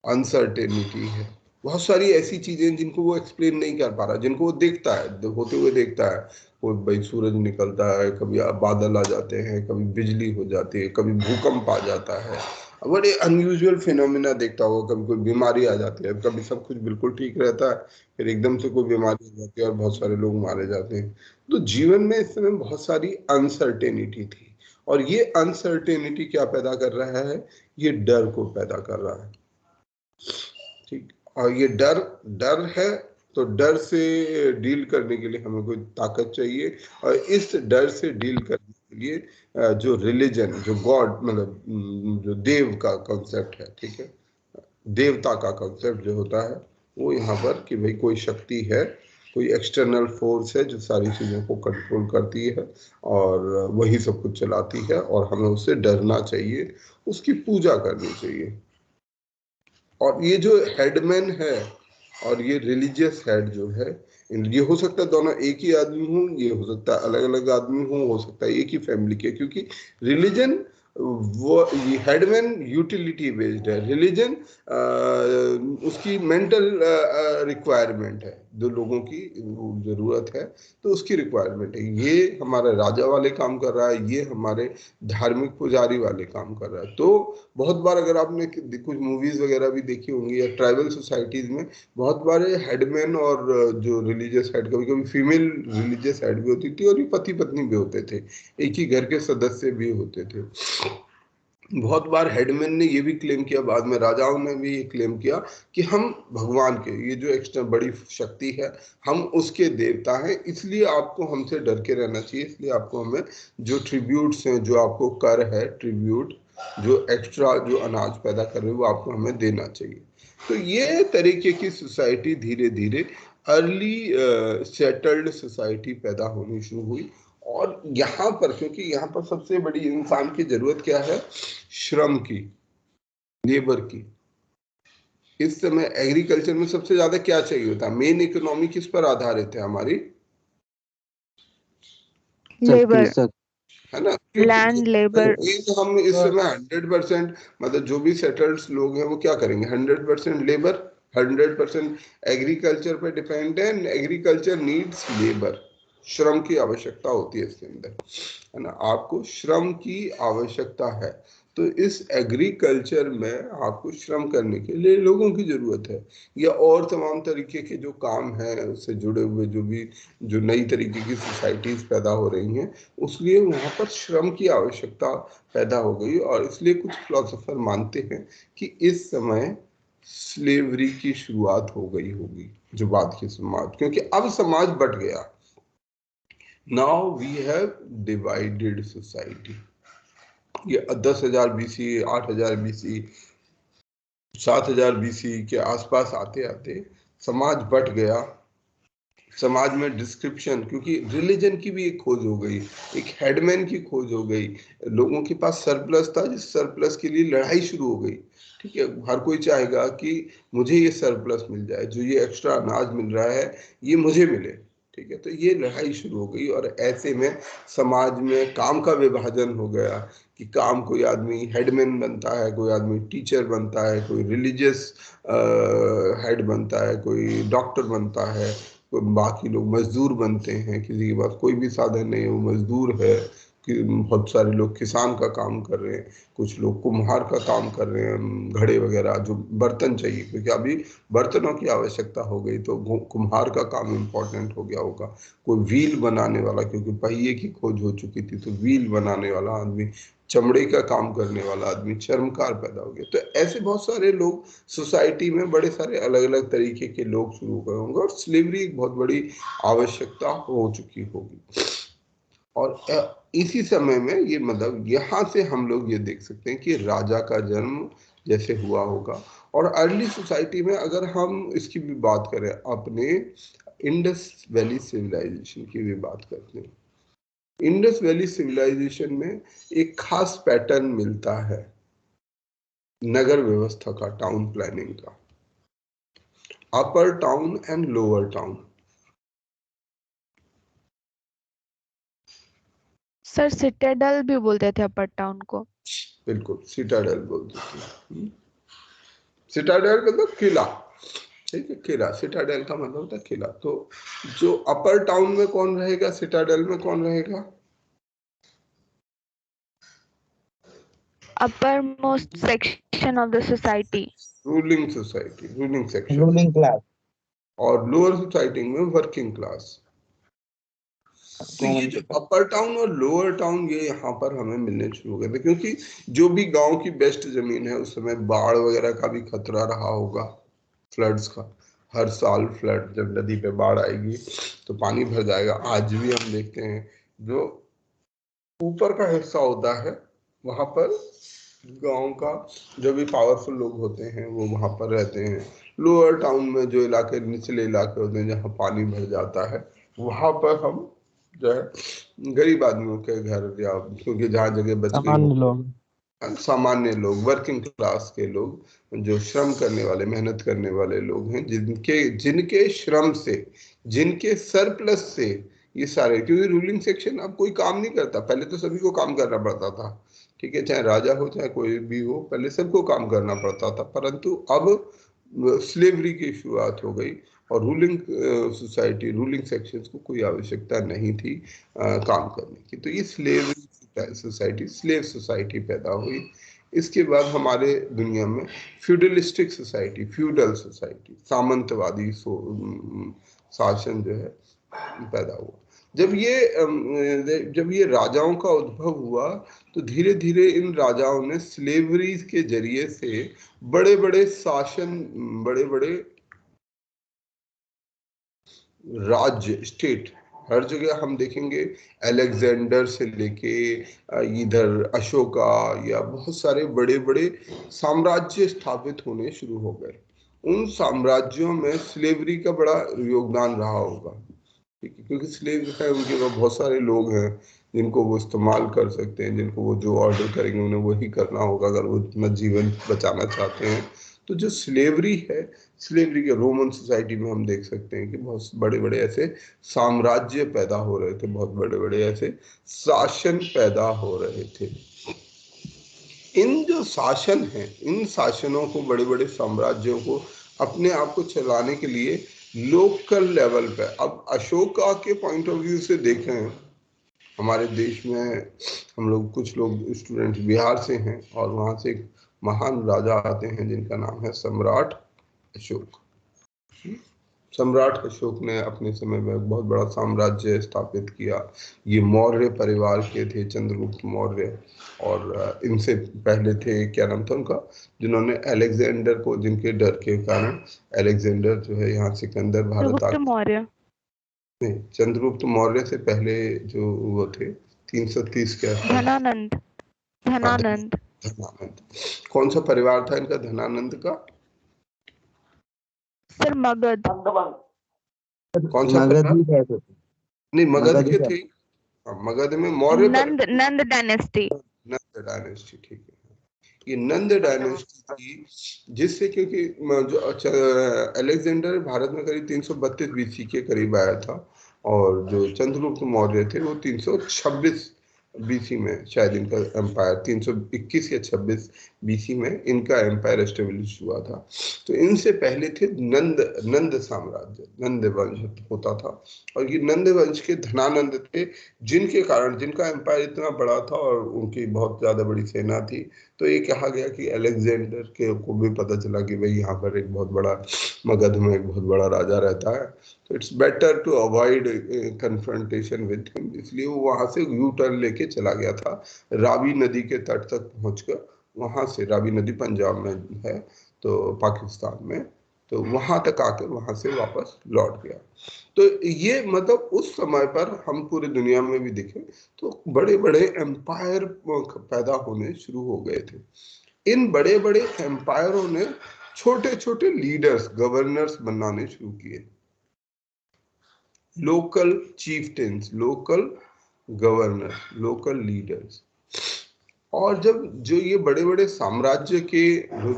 अनसर्टेनिटी है, बहुत सारी ऐसी चीजें जिनको वो एक्सप्लेन नहीं कर पा रहा, जिनको वो देखता है, होते हुए देखता है। वो भाई सूरज निकलता है, कभी बादल आ जाते हैं, कभी बिजली हो जाती है, कभी भूकंप आ जाता है, बड़े अनयूजुअल फिनोमिना देखता होगा। कभी कोई बीमारी आ जाती है, कभी सब कुछ बिल्कुल ठीक रहता है, फिर एकदम से कोई बीमारी हो जाती है और बहुत सारे लोग मारे जाते हैं। तो जीवन में इस समय बहुत सारी अनसर्टेनिटी थी, और ये अनसर्टेनिटी क्या पैदा कर रहा है? ये डर को पैदा कर रहा है। ठीक, और ये डर डर है, तो डर से डील करने के लिए हमें कोई ताकत चाहिए, और इस डर से डील करने के लिए जो रिलीजन, जो गॉड, मतलब जो देव का कॉन्सेप्ट है, ठीक है, देवता का कॉन्सेप्ट जो होता है वो यहाँ पर, कि भाई कोई शक्ति है, कोई एक्सटर्नल फोर्स है जो सारी चीज़ों को कंट्रोल करती है और वही सब कुछ चलाती है, और हमें उससे डरना चाहिए, उसकी पूजा करनी चाहिए। और ये जो हेडमैन है और ये रिलीजियस हेड जो है, ये हो सकता है दोनों एक ही आदमी हो, ये हो सकता है अलग अलग आदमी हो सकता है एक ही फैमिली के, क्योंकि रिलीजन, वो ये हेडमैन यूटिलिटी बेस्ड है, रिलीजन उसकी मेंटल रिक्वायरमेंट है, जो लोगों की जरूरत है तो उसकी रिक्वायरमेंट है। ये हमारा राजा वाले काम कर रहा है, ये हमारे धार्मिक पुजारी वाले काम कर रहा है। तो बहुत बार अगर आपने कुछ मूवीज वगैरह भी देखी होंगी, या ट्राइबल सोसाइटीज में बहुत बार हेडमैन और जो रिलीजियस हेड, कभी कभी फीमेल रिलीजियस हेड भी होती थी, और ये पति पत्नी भी होते थे, एक ही घर के सदस्य भी होते थे। बहुत बार हेडमैन ने ये भी क्लेम किया, बाद में राजाओं ने भी ये क्लेम किया कि हम भगवान के, ये जो एक्स्ट्रा बड़ी शक्ति है, हम उसके देवता हैं, इसलिए आपको हमसे डर के रहना चाहिए, इसलिए आपको हमें जो ट्रिब्यूट्स हैं, जो आपको कर है ट्रिब्यूट, जो एक्स्ट्रा जो अनाज पैदा कर रहे हो वो आपको हमें देना चाहिए। तो ये तरीके की सोसाइटी धीरे धीरे अर्ली सेटल्ड सोसाइटी पैदा होनी शुरू हुई। और यहाँ पर, क्योंकि यहाँ पर सबसे बड़ी इंसान की जरूरत क्या है? श्रम की, लेबर की। इस समय एग्रीकल्चर में सबसे ज्यादा क्या चाहिए होता है? मेन इकोनॉमी किस पर आधारित है हमारी? लेबर, है ना? Land labour. हम इस समय 100%, मतलब जो भी सेटल्ड लोग हैं वो क्या करेंगे? 100% लेबर, 100% एग्रीकल्चर पर डिपेंड है। एग्रीकल्चर नीड्स लेबर, श्रम की आवश्यकता होती है इसके अंदर, है ना? आपको श्रम की आवश्यकता है, तो इस एग्रीकल्चर में आपको श्रम करने के लिए लोगों की जरूरत है, या और तमाम तरीके के जो काम हैं उससे जुड़े हुए जो भी, जो नई तरीके की सोसाइटीज पैदा हो रही हैं, उसलिए वहाँ पर श्रम की आवश्यकता पैदा हो गई। और इसलिए कुछ फिलोसोफर मानते हैं कि इस समय स्लेवरी की शुरुआत हो गई होगी, जो बाद की समाज, क्योंकि अब समाज बट गया। Now we have divided society. ये 10,000 BC, 8,000 BC, 7,000 BC के आसपास आते आते समाज बट गया। समाज में डिस्क्रिप्शन, क्योंकि रिलीजन की भी एक खोज हो गई, एक हेडमैन की खोज हो गई, लोगों के पास सरप्लस था, जिस सरप्लस के लिए लड़ाई शुरू हो गई। ठीक है, हर कोई चाहेगा कि मुझे ये सरप्लस मिल जाए, जो ये एक्स्ट्रा अनाज मिल रहा है ये मुझे मिले। ठीक है, तो ये लड़ाई शुरू हो गई, और ऐसे में समाज में काम का विभाजन हो गया कि काम, कोई आदमी हेडमैन बनता है, कोई आदमी टीचर बनता है, कोई रिलीजियस हेड बनता है, कोई डॉक्टर बनता है, बाकी लोग मजदूर बनते हैं, किसी के पास कोई भी साधन नहीं है वो मजदूर है, कि बहुत सारे लोग किसान का काम कर रहे हैं, कुछ लोग कुम्हार का काम कर रहे हैं, घड़े वगैरह, जो बर्तन चाहिए, क्योंकि अभी बर्तनों की आवश्यकता हो गई तो कुम्हार का काम इम्पोर्टेंट हो गया होगा। कोई व्हील बनाने वाला, क्योंकि पहिए की खोज हो चुकी थी, तो व्हील बनाने वाला आदमी, चमड़े का काम करने वाला आदमी, चर्मकार पैदा हो गया। तो ऐसे बहुत सारे लोग सोसाइटी में, बड़े सारे अलग अलग तरीके के लोग शुरू हो गए होंगे, और स्लेवरी एक बहुत बड़ी आवश्यकता हो चुकी होगी। और इसी समय में ये, मतलब यहाँ से हम लोग ये देख सकते हैं कि राजा का जन्म जैसे हुआ होगा। और अर्ली सोसाइटी में अगर हम इसकी भी बात करें, अपने इंडस वैली सिविलाइजेशन की भी बात करते हैं, इंडस वैली सिविलाइजेशन में एक खास पैटर्न मिलता है नगर व्यवस्था का, टाउन प्लानिंग का, upper town and lower town. Sir citadel भी बोलते थे अपर टाउन को। बिल्कुल, सिटाडेल बोलते थे। सिटाडेल मतलब किला। ठीक है, किला, सिटाडेल का मतलब होता है किला। तो जो अपर टाउन में कौन रहेगा, सिटाडेल में कौन रहेगा? Uppermost section of the society. Ruling society, ruling section. Ruling class. और लोअर सोसाइटी में वर्किंग क्लास। तो ये जो अपर टाउन और लोअर टाउन ये यहाँ पर हमें मिलने शुरू हो गए थे, क्योंकि जो भी गांव की बेस्ट जमीन है उस समय बाढ़ वगैरह का भी खतरा रहा होगा, फ्लड्स का। हर साल फ्लड, जब नदी पे बाढ़ आएगी तो पानी भर जाएगा। आज भी हम देखते हैं जो ऊपर का हिस्सा होता है वहां पर गांव का जो भी पावरफुल लोग होते हैं वो वहां पर रहते हैं। लोअर टाउन में जो इलाके, निचले इलाके होते हैं जहाँ पानी भर जाता है, वहां पर हम जो है गरीब आदमियों के घर, या क्योंकि जहाँ जगह बच गई सामान्य लोग, सामान्य लोग, वर्किंग क्लास के लोग, जो श्रम करने वाले, मेहनत करने वाले लोग हैं, जिनके जिनके श्रम से, जिनके सरप्लस से ये सारे, क्योंकि रूलिंग सेक्शन अब कोई काम नहीं करता, पहले तो सभी को काम करना पड़ता था, ठीक है, चाहे राजा हो चाहे कोई भी हो, पहले सबको काम करना पड़ता था। परंतु अब स्लेवरी की शुरुआत हो गई और रूलिंग सोसाइटी, रूलिंग सेक्शंस को कोई आवश्यकता नहीं थी काम करने की। तो ये स्लेवरी सोसाइटी, स्लेव सोसाइटी पैदा हुई। इसके बाद हमारे दुनिया में फ्यूडलिस्टिक सोसाइटी, फ्यूडल सोसाइटी, सामंतवादी शासन जो है पैदा हुआ। जब ये राजाओं का उद्भव हुआ तो धीरे धीरे इन राजाओं ने स्लेवरी के जरिए से बड़े बड़े शासन, बड़े बड़े राज्य, स्टेट, हर जगह हम देखेंगे अलेक्जेंडर से लेके इधर अशोका, या बहुत सारे बड़े बड़े साम्राज्य स्थापित होने शुरू हो गए। उन साम्राज्यों में स्लेवरी का बड़ा योगदान रहा होगा, ठीक है, क्योंकि स्लेव है, उनके पास बहुत सारे लोग हैं जिनको वो इस्तेमाल कर सकते हैं, जिनको वो जो ऑर्डर करेंगे उन्हें वही करना होगा अगर वो अपना जीवन बचाना चाहते हैं। तो जो स्लेवरी है, स्लेवरी के रोमन सोसाइटी में हम देख सकते हैं कि बहुत बड़े बड़े ऐसे साम्राज्य पैदा हो रहे थे, बहुत बड़े बड़े ऐसे शासन पैदा हो रहे थे। इन जो शासन हैं, इन शासनों को, बड़े बड़े साम्राज्यों को अपने आप को चलाने के लिए लोकल लेवल पे, अब अशोका के पॉइंट ऑफ व्यू से देखें, हमारे देश में हम लोग, कुछ लोग स्टूडेंट्स बिहार से हैं और वहां से एक महान राजा आते हैं जिनका नाम है सम्राट अशोक। सम्राट अशोक ने अपने समय में बहुत बड़ा साम्राज्य स्थापित किया। ये मौर्य परिवार के थे, चंद्रगुप्त मौर्य, और इनसे पहले थे, क्या नाम था उनका, जिन्होंने अलेक्जेंडर को, जिनके डर के कारण अलेक्जेंडर जो है यहाँ सिकंदर भारत आ, मौर्य, चंद्रगुप्त मौर्य से पहले जो वो थे 330 के आसपास, धनानंद, धनानंद, धनानंद। कौन सा परिवार था इनका, धनानंद का? सर मगध। कौन सा परिवार? नहीं, मगध के थे, मगध में मौर्य नंद डायनेस्टी, नंद डायनेस्टी, ठीक है। ये नंद डायनेस्टी थी, जिससे, क्योंकि जो अलेक्जेंडर भारत में करीब 332 बीसी के करीब आया था, और जो चंद्रगुप्त मौर्य थे वो 326 बीसी में शायद इनका एम्पायर, 321 या 26 बीसी में इनका एम्पायर एस्टेब्लिश हुआ था। तो इनसे पहले थे नंद साम्राज्य, नंद वंश होता था, और ये नंद वंश के धनानंद थे, जिनके कारण, जिनका एम्पायर इतना बड़ा था और उनकी बहुत ज्यादा बड़ी सेना थी। तो ये कहा गया कि अलेक्जेंडर के को भी पता चला कि भाई यहाँ पर एक बहुत बड़ा, मगध में एक बहुत बड़ा राजा रहता है, तो it's better to avoid confrontation with him, इसलिए वो वहां से यू टर्न लेके चला गया था, रावी नदी के तट तक पहुंचकर, वहां से, रावी नदी पंजाब में है तो पाकिस्तान में, तो वहां तक आकर वहां से वापस लौट गया। तो ये मतलब उस समय पर हम पूरी दुनिया में भी देखें तो बड़े बड़े एम्पायर पैदा होने शुरू हो गए थे। इन बड़े बड़े एम्पायरों ने छोटे छोटे लीडर्स, गवर्नर्स बनाने शुरू किए, local chieftains, local governor, local leaders. और जब जो ये बड़े बड़े साम्राज्य के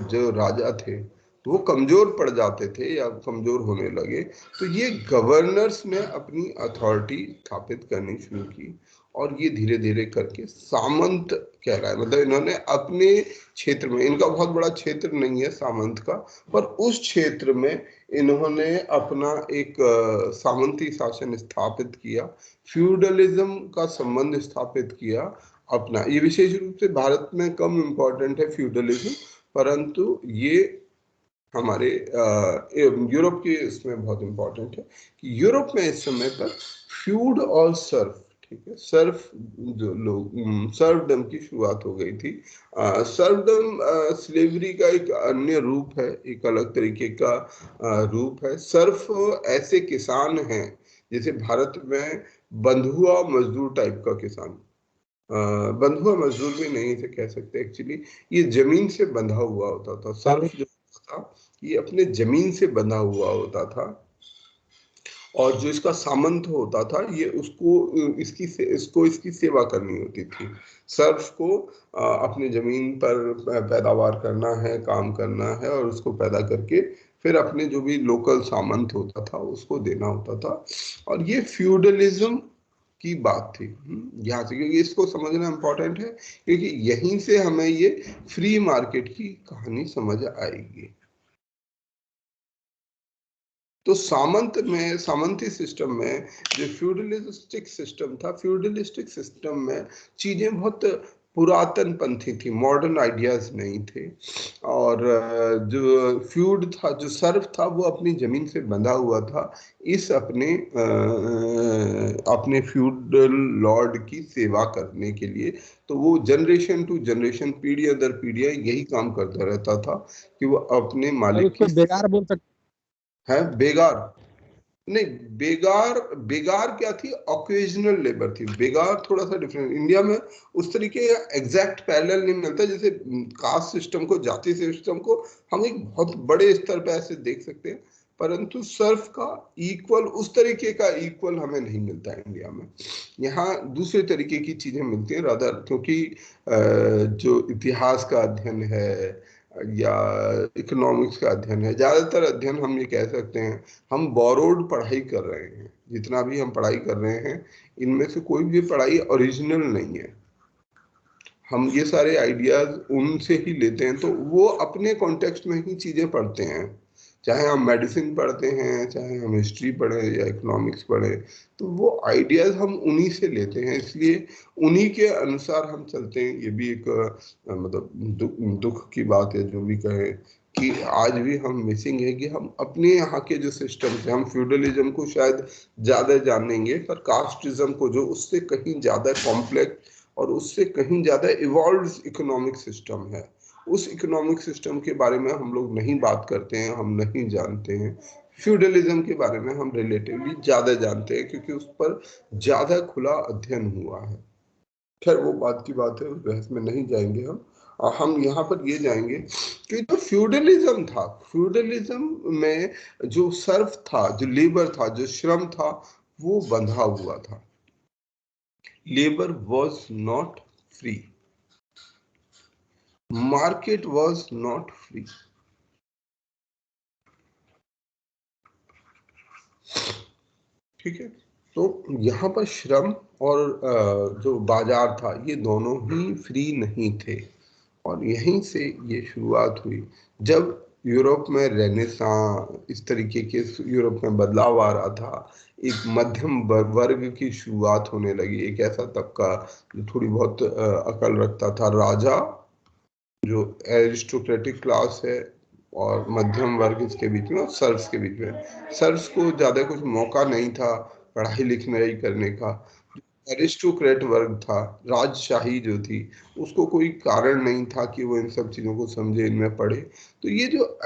जो राजा थे वो कमजोर पड़ जाते थे या कमजोर होने लगे, तो ये गवर्नर्स ने अपनी अथॉरिटी स्थापित करनी शुरू की, और ये धीरे धीरे करके सामंत कहलाए। मतलब इन्होंने अपने क्षेत्र में, इनका बहुत बड़ा क्षेत्र नहीं है सामंत का, पर उस क्षेत्र में इन्होंने अपना एक सामंती शासन स्थापित किया, फ्यूडलिज्म का संबंध स्थापित किया अपना। ये विशेष रूप से भारत में कम इम्पोर्टेंट है फ्यूडलिज्म, परंतु ये हमारे यूरोप के इसमें बहुत इम्पोर्टेंट है कि यूरोप में इस समय पर फ्यूड और सर्फ, ठीक है, सर्फ जो लोग सर्वडम की शुरुआत हो गई थी। सर्वडम स्लेवरी का एक अन्य रूप है, एक अलग तरीके का रूप है। सर्फ ऐसे किसान हैं जैसे भारत में बंधुआ मजदूर टाइप का किसान, बंधुआ मजदूर भी नहीं से कह सकते एक्चुअली, ये जमीन से बंधा हुआ होता था। सर्फ जो था ये अपने जमीन से बंधा हुआ होता था, और जो इसका सामंत होता था ये उसको इसकी सेवा करनी होती थी। सर्फ को अपने जमीन पर पैदावार करना है, काम करना है, और उसको पैदा करके फिर अपने जो भी लोकल सामंत होता था उसको देना होता था। और ये फ्यूडलिज्म की बात थी यहाँ से, क्योंकि इसको समझना इम्पोर्टेंट है, क्योंकि यहीं से हमें ये फ्री मार्केट की कहानी समझ आएगी। तो सामंती सिस्टम में जो फ्यूडलिस्टिक सिस्टम था, फ्यूडलिस्टिक सिस्टम में चीजें बहुत पुरातन पंथी थी, मॉडर्न आइडियाज नहीं थे। और जो फ्यूड था, जो सर्फ था, वो अपनी जमीन से बंधा हुआ था इस अपने फ्यूडल लॉर्ड की सेवा करने के लिए। तो वो जनरेशन टू जनरेशन, पीढ़ियां दर पीढ़ियां यही काम करता रहता था कि वो अपने मालिक की बेगार बोल सकते है। बेगार नहीं, बेगार क्या थी, ऑकेजनल लेबर थी। बेगार थोड़ा सा डिफरेंट, इंडिया में उस तरीके एग्जैक्ट पैरेलल नहीं मिलता। जैसे कास्ट सिस्टम को, जाति सिस्टम को हम एक बहुत बड़े स्तर पे ऐसे देख सकते हैं, परंतु सर्फ का इक्वल, उस तरीके का इक्वल हमें नहीं मिलता है इंडिया में। यहाँ दूसरे तरीके की चीजें मिलती हैं रादर, क्योंकि जो इतिहास का अध्ययन है या इकोनॉमिक्स का अध्ययन है, ज्यादातर अध्ययन हम ये कह सकते हैं हम बोरोड पढ़ाई कर रहे हैं। जितना भी हम पढ़ाई कर रहे हैं इनमें से कोई भी पढ़ाई ओरिजिनल नहीं है। हम ये सारे आइडियाज उनसे ही लेते हैं, तो वो अपने कॉन्टेक्स्ट में ही चीजें पढ़ते हैं। चाहे हम मेडिसिन पढ़ते हैं, चाहे हम हिस्ट्री पढ़े या इकोनॉमिक्स पढ़े, तो वो आइडियाज हम उन्हीं से लेते हैं, इसलिए उन्हीं के अनुसार हम चलते हैं। ये भी एक मतलब दुख की बात है जो भी कहें, कि आज भी हम मिसिंग है कि हम अपने यहाँ के जो सिस्टम से, हम फ्यूडलिज्म को शायद ज्यादा जानेंगे, पर कास्टिज्म को जो उससे कहीं ज्यादा कॉम्प्लेक्स और उससे कहीं ज्यादा इवॉल्व इकोनॉमिक सिस्टम है, उस इकोनॉमिक सिस्टम के बारे में हम लोग नहीं बात करते हैं, हम नहीं जानते हैं। फ्यूडलिज्म के बारे में हम रिलेटिवली ज्यादा जानते हैं, क्योंकि उस पर ज्यादा खुला अध्ययन हुआ है। खैर वो बात की बात है, उस बहस में नहीं जाएंगे हम। हम यहाँ पर ये जाएंगे कि जो फ्यूडलिज्म था, फ्यूडलिज्म में जो सर्फ था, जो लेबर था, जो श्रम था, वो बंधा हुआ था। Labour was not free, market was not free. ठीक है, तो यहाँ पर श्रम और जो बाजार था, ये दोनों ही फ्री नहीं थे। और यहीं से ये शुरुआत हुई जब यूरोप में रेनेसां, इस तरीके के यूरोप में बदलाव आ रहा था, एक मध्यम वर्ग की शुरुआत होने लगी। एक ऐसा तबका जो थोड़ी बहुत अकल रखता था, राजा, जो एरिस्टोक्रेटिक क्लास है, और मध्यम वर्ग इसके बीच में, और सर्फ्स के बीच में। सर्फ्स को ज्यादा कुछ मौका नहीं था पढ़ाई लिखाई करने का। एरिस्टोक्रेट वर्ग था, राजशाही जो थी, उसको कोई कारण नहीं था कि वो इन सब चीजों को समझे, इनमें पढ़े। तो ये जो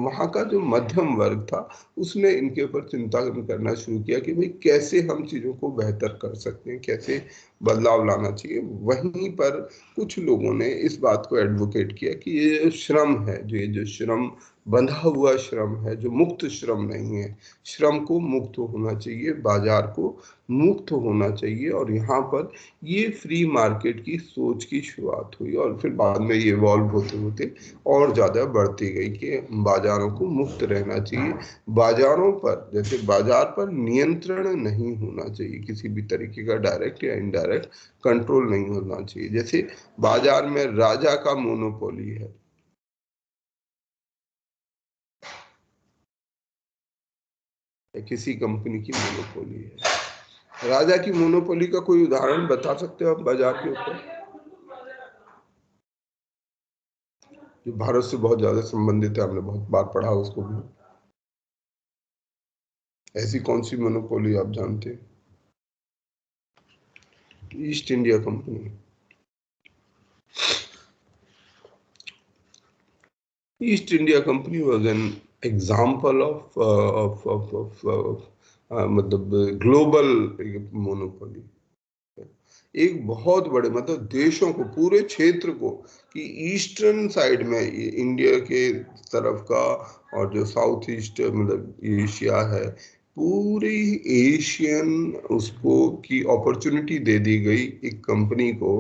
वहाँ का जो मध्यम वर्ग था, उसने इनके ऊपर चिंता करना शुरू किया कि भाई कैसे हम चीजों को बेहतर कर सकते हैं, कैसे बदलाव लाना चाहिए। वहीं पर कुछ लोगों ने इस बात को एडवोकेट किया कि ये जो श्रम है, ये जो श्रम बंधा हुआ श्रम है, जो मुक्त श्रम नहीं है, श्रम को मुक्त होना चाहिए, बाजार को मुक्त होना चाहिए। और यहाँ पर ये फ्री मार्केट की सोच की शुरुआत हुई और फिर बाद में ये इवॉल्व होते होते और ज़्यादा बढ़ती गई कि बाजारों को मुक्त रहना चाहिए। बाजारों पर, जैसे बाजार पर नियंत्रण नहीं होना चाहिए, किसी भी तरीके का डायरेक्ट या इनडायरेक्ट कंट्रोल नहीं होना चाहिए। जैसे बाजार में राजा का मोनोपोली है, किसी कंपनी की मोनोपोली है, राजा की मोनोपोली का कोई उदाहरण बता सकते हो आप बाजार के ऊपर, जो भारत से बहुत ज्यादा संबंधित है, हमने बहुत बार पढ़ा उसको भी। ऐसी कौन सी मोनोपोली आप जानते हैं? East India company. East India company was an example of मतलब ग्लोबल मोनोपोली। एक बहुत बड़े मतलब देशों को, पूरे क्षेत्र को, कि ईस्टर्न साइड में इंडिया के तरफ का और जो साउथ ईस्ट मतलब एशिया है, पूरी एशियन उसको की अपॉर्चुनिटी दे दी गई एक कंपनी को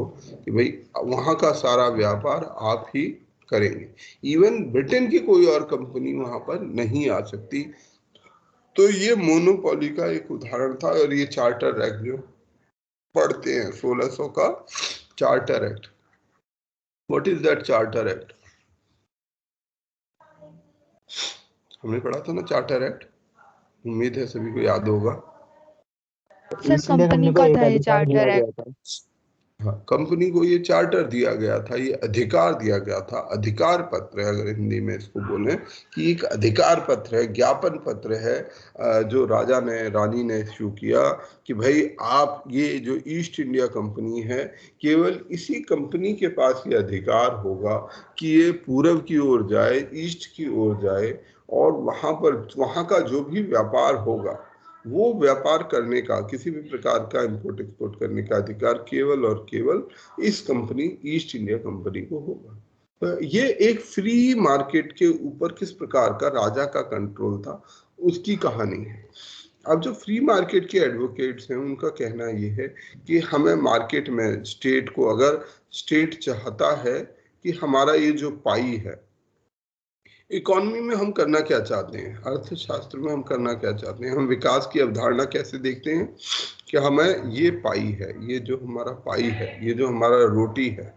कि भाई वहाँ का सारा व्यापार आप ही करेंगे। इवन ब्रिटेन की कोई और कंपनी वहाँ पर नहीं आ सकती। तो ये मोनोपोली का एक उदाहरण था। और ये चार्टर एक्ट जो पढ़ते हैं 1600 का charter act, what is that charter act? हमने पढ़ा था ना चार्टर एक्ट, उम्मीद है सभी को याद होगा। सर कंपनी का था ये चार्टर एक्ट। हाँ, कंपनी को ये चार्टर दिया गया था, ये अधिकार दिया गया था, अधिकार पत्र है अगर हिंदी में इसको बोले, कि एक अधिकार पत्र है, ज्ञापन पत्र है जो राजा ने, रानी ने इश्यू किया कि भाई आप ये जो ईस्ट इंडिया कंपनी है, केवल इसी कंपनी के पास ये अधिकार होगा कि ये पूरब की ओर जाए, ईस्ट की ओर जाए, और वहां पर वहां का जो भी व्यापार होगा वो व्यापार करने का, किसी भी प्रकार का इंपोर्ट एक्सपोर्ट करने का अधिकार केवल और केवल इस कंपनी ईस्ट इंडिया कंपनी को होगा। तो ये एक फ्री मार्केट के ऊपर किस प्रकार का राजा का कंट्रोल था उसकी कहानी है। अब जो फ्री मार्केट के एडवोकेट्स हैं उनका कहना ये है कि हमें मार्केट में स्टेट को, अगर स्टेट चाहता है कि हमारा ये जो पाई है, इकोनॉमी में हम करना क्या चाहते हैं, अर्थशास्त्र में हम करना क्या चाहते हैं, हम विकास की अवधारणा कैसे देखते हैं, कि हमें ये पाई है, ये जो हमारा पाई है, ये जो हमारा रोटी है,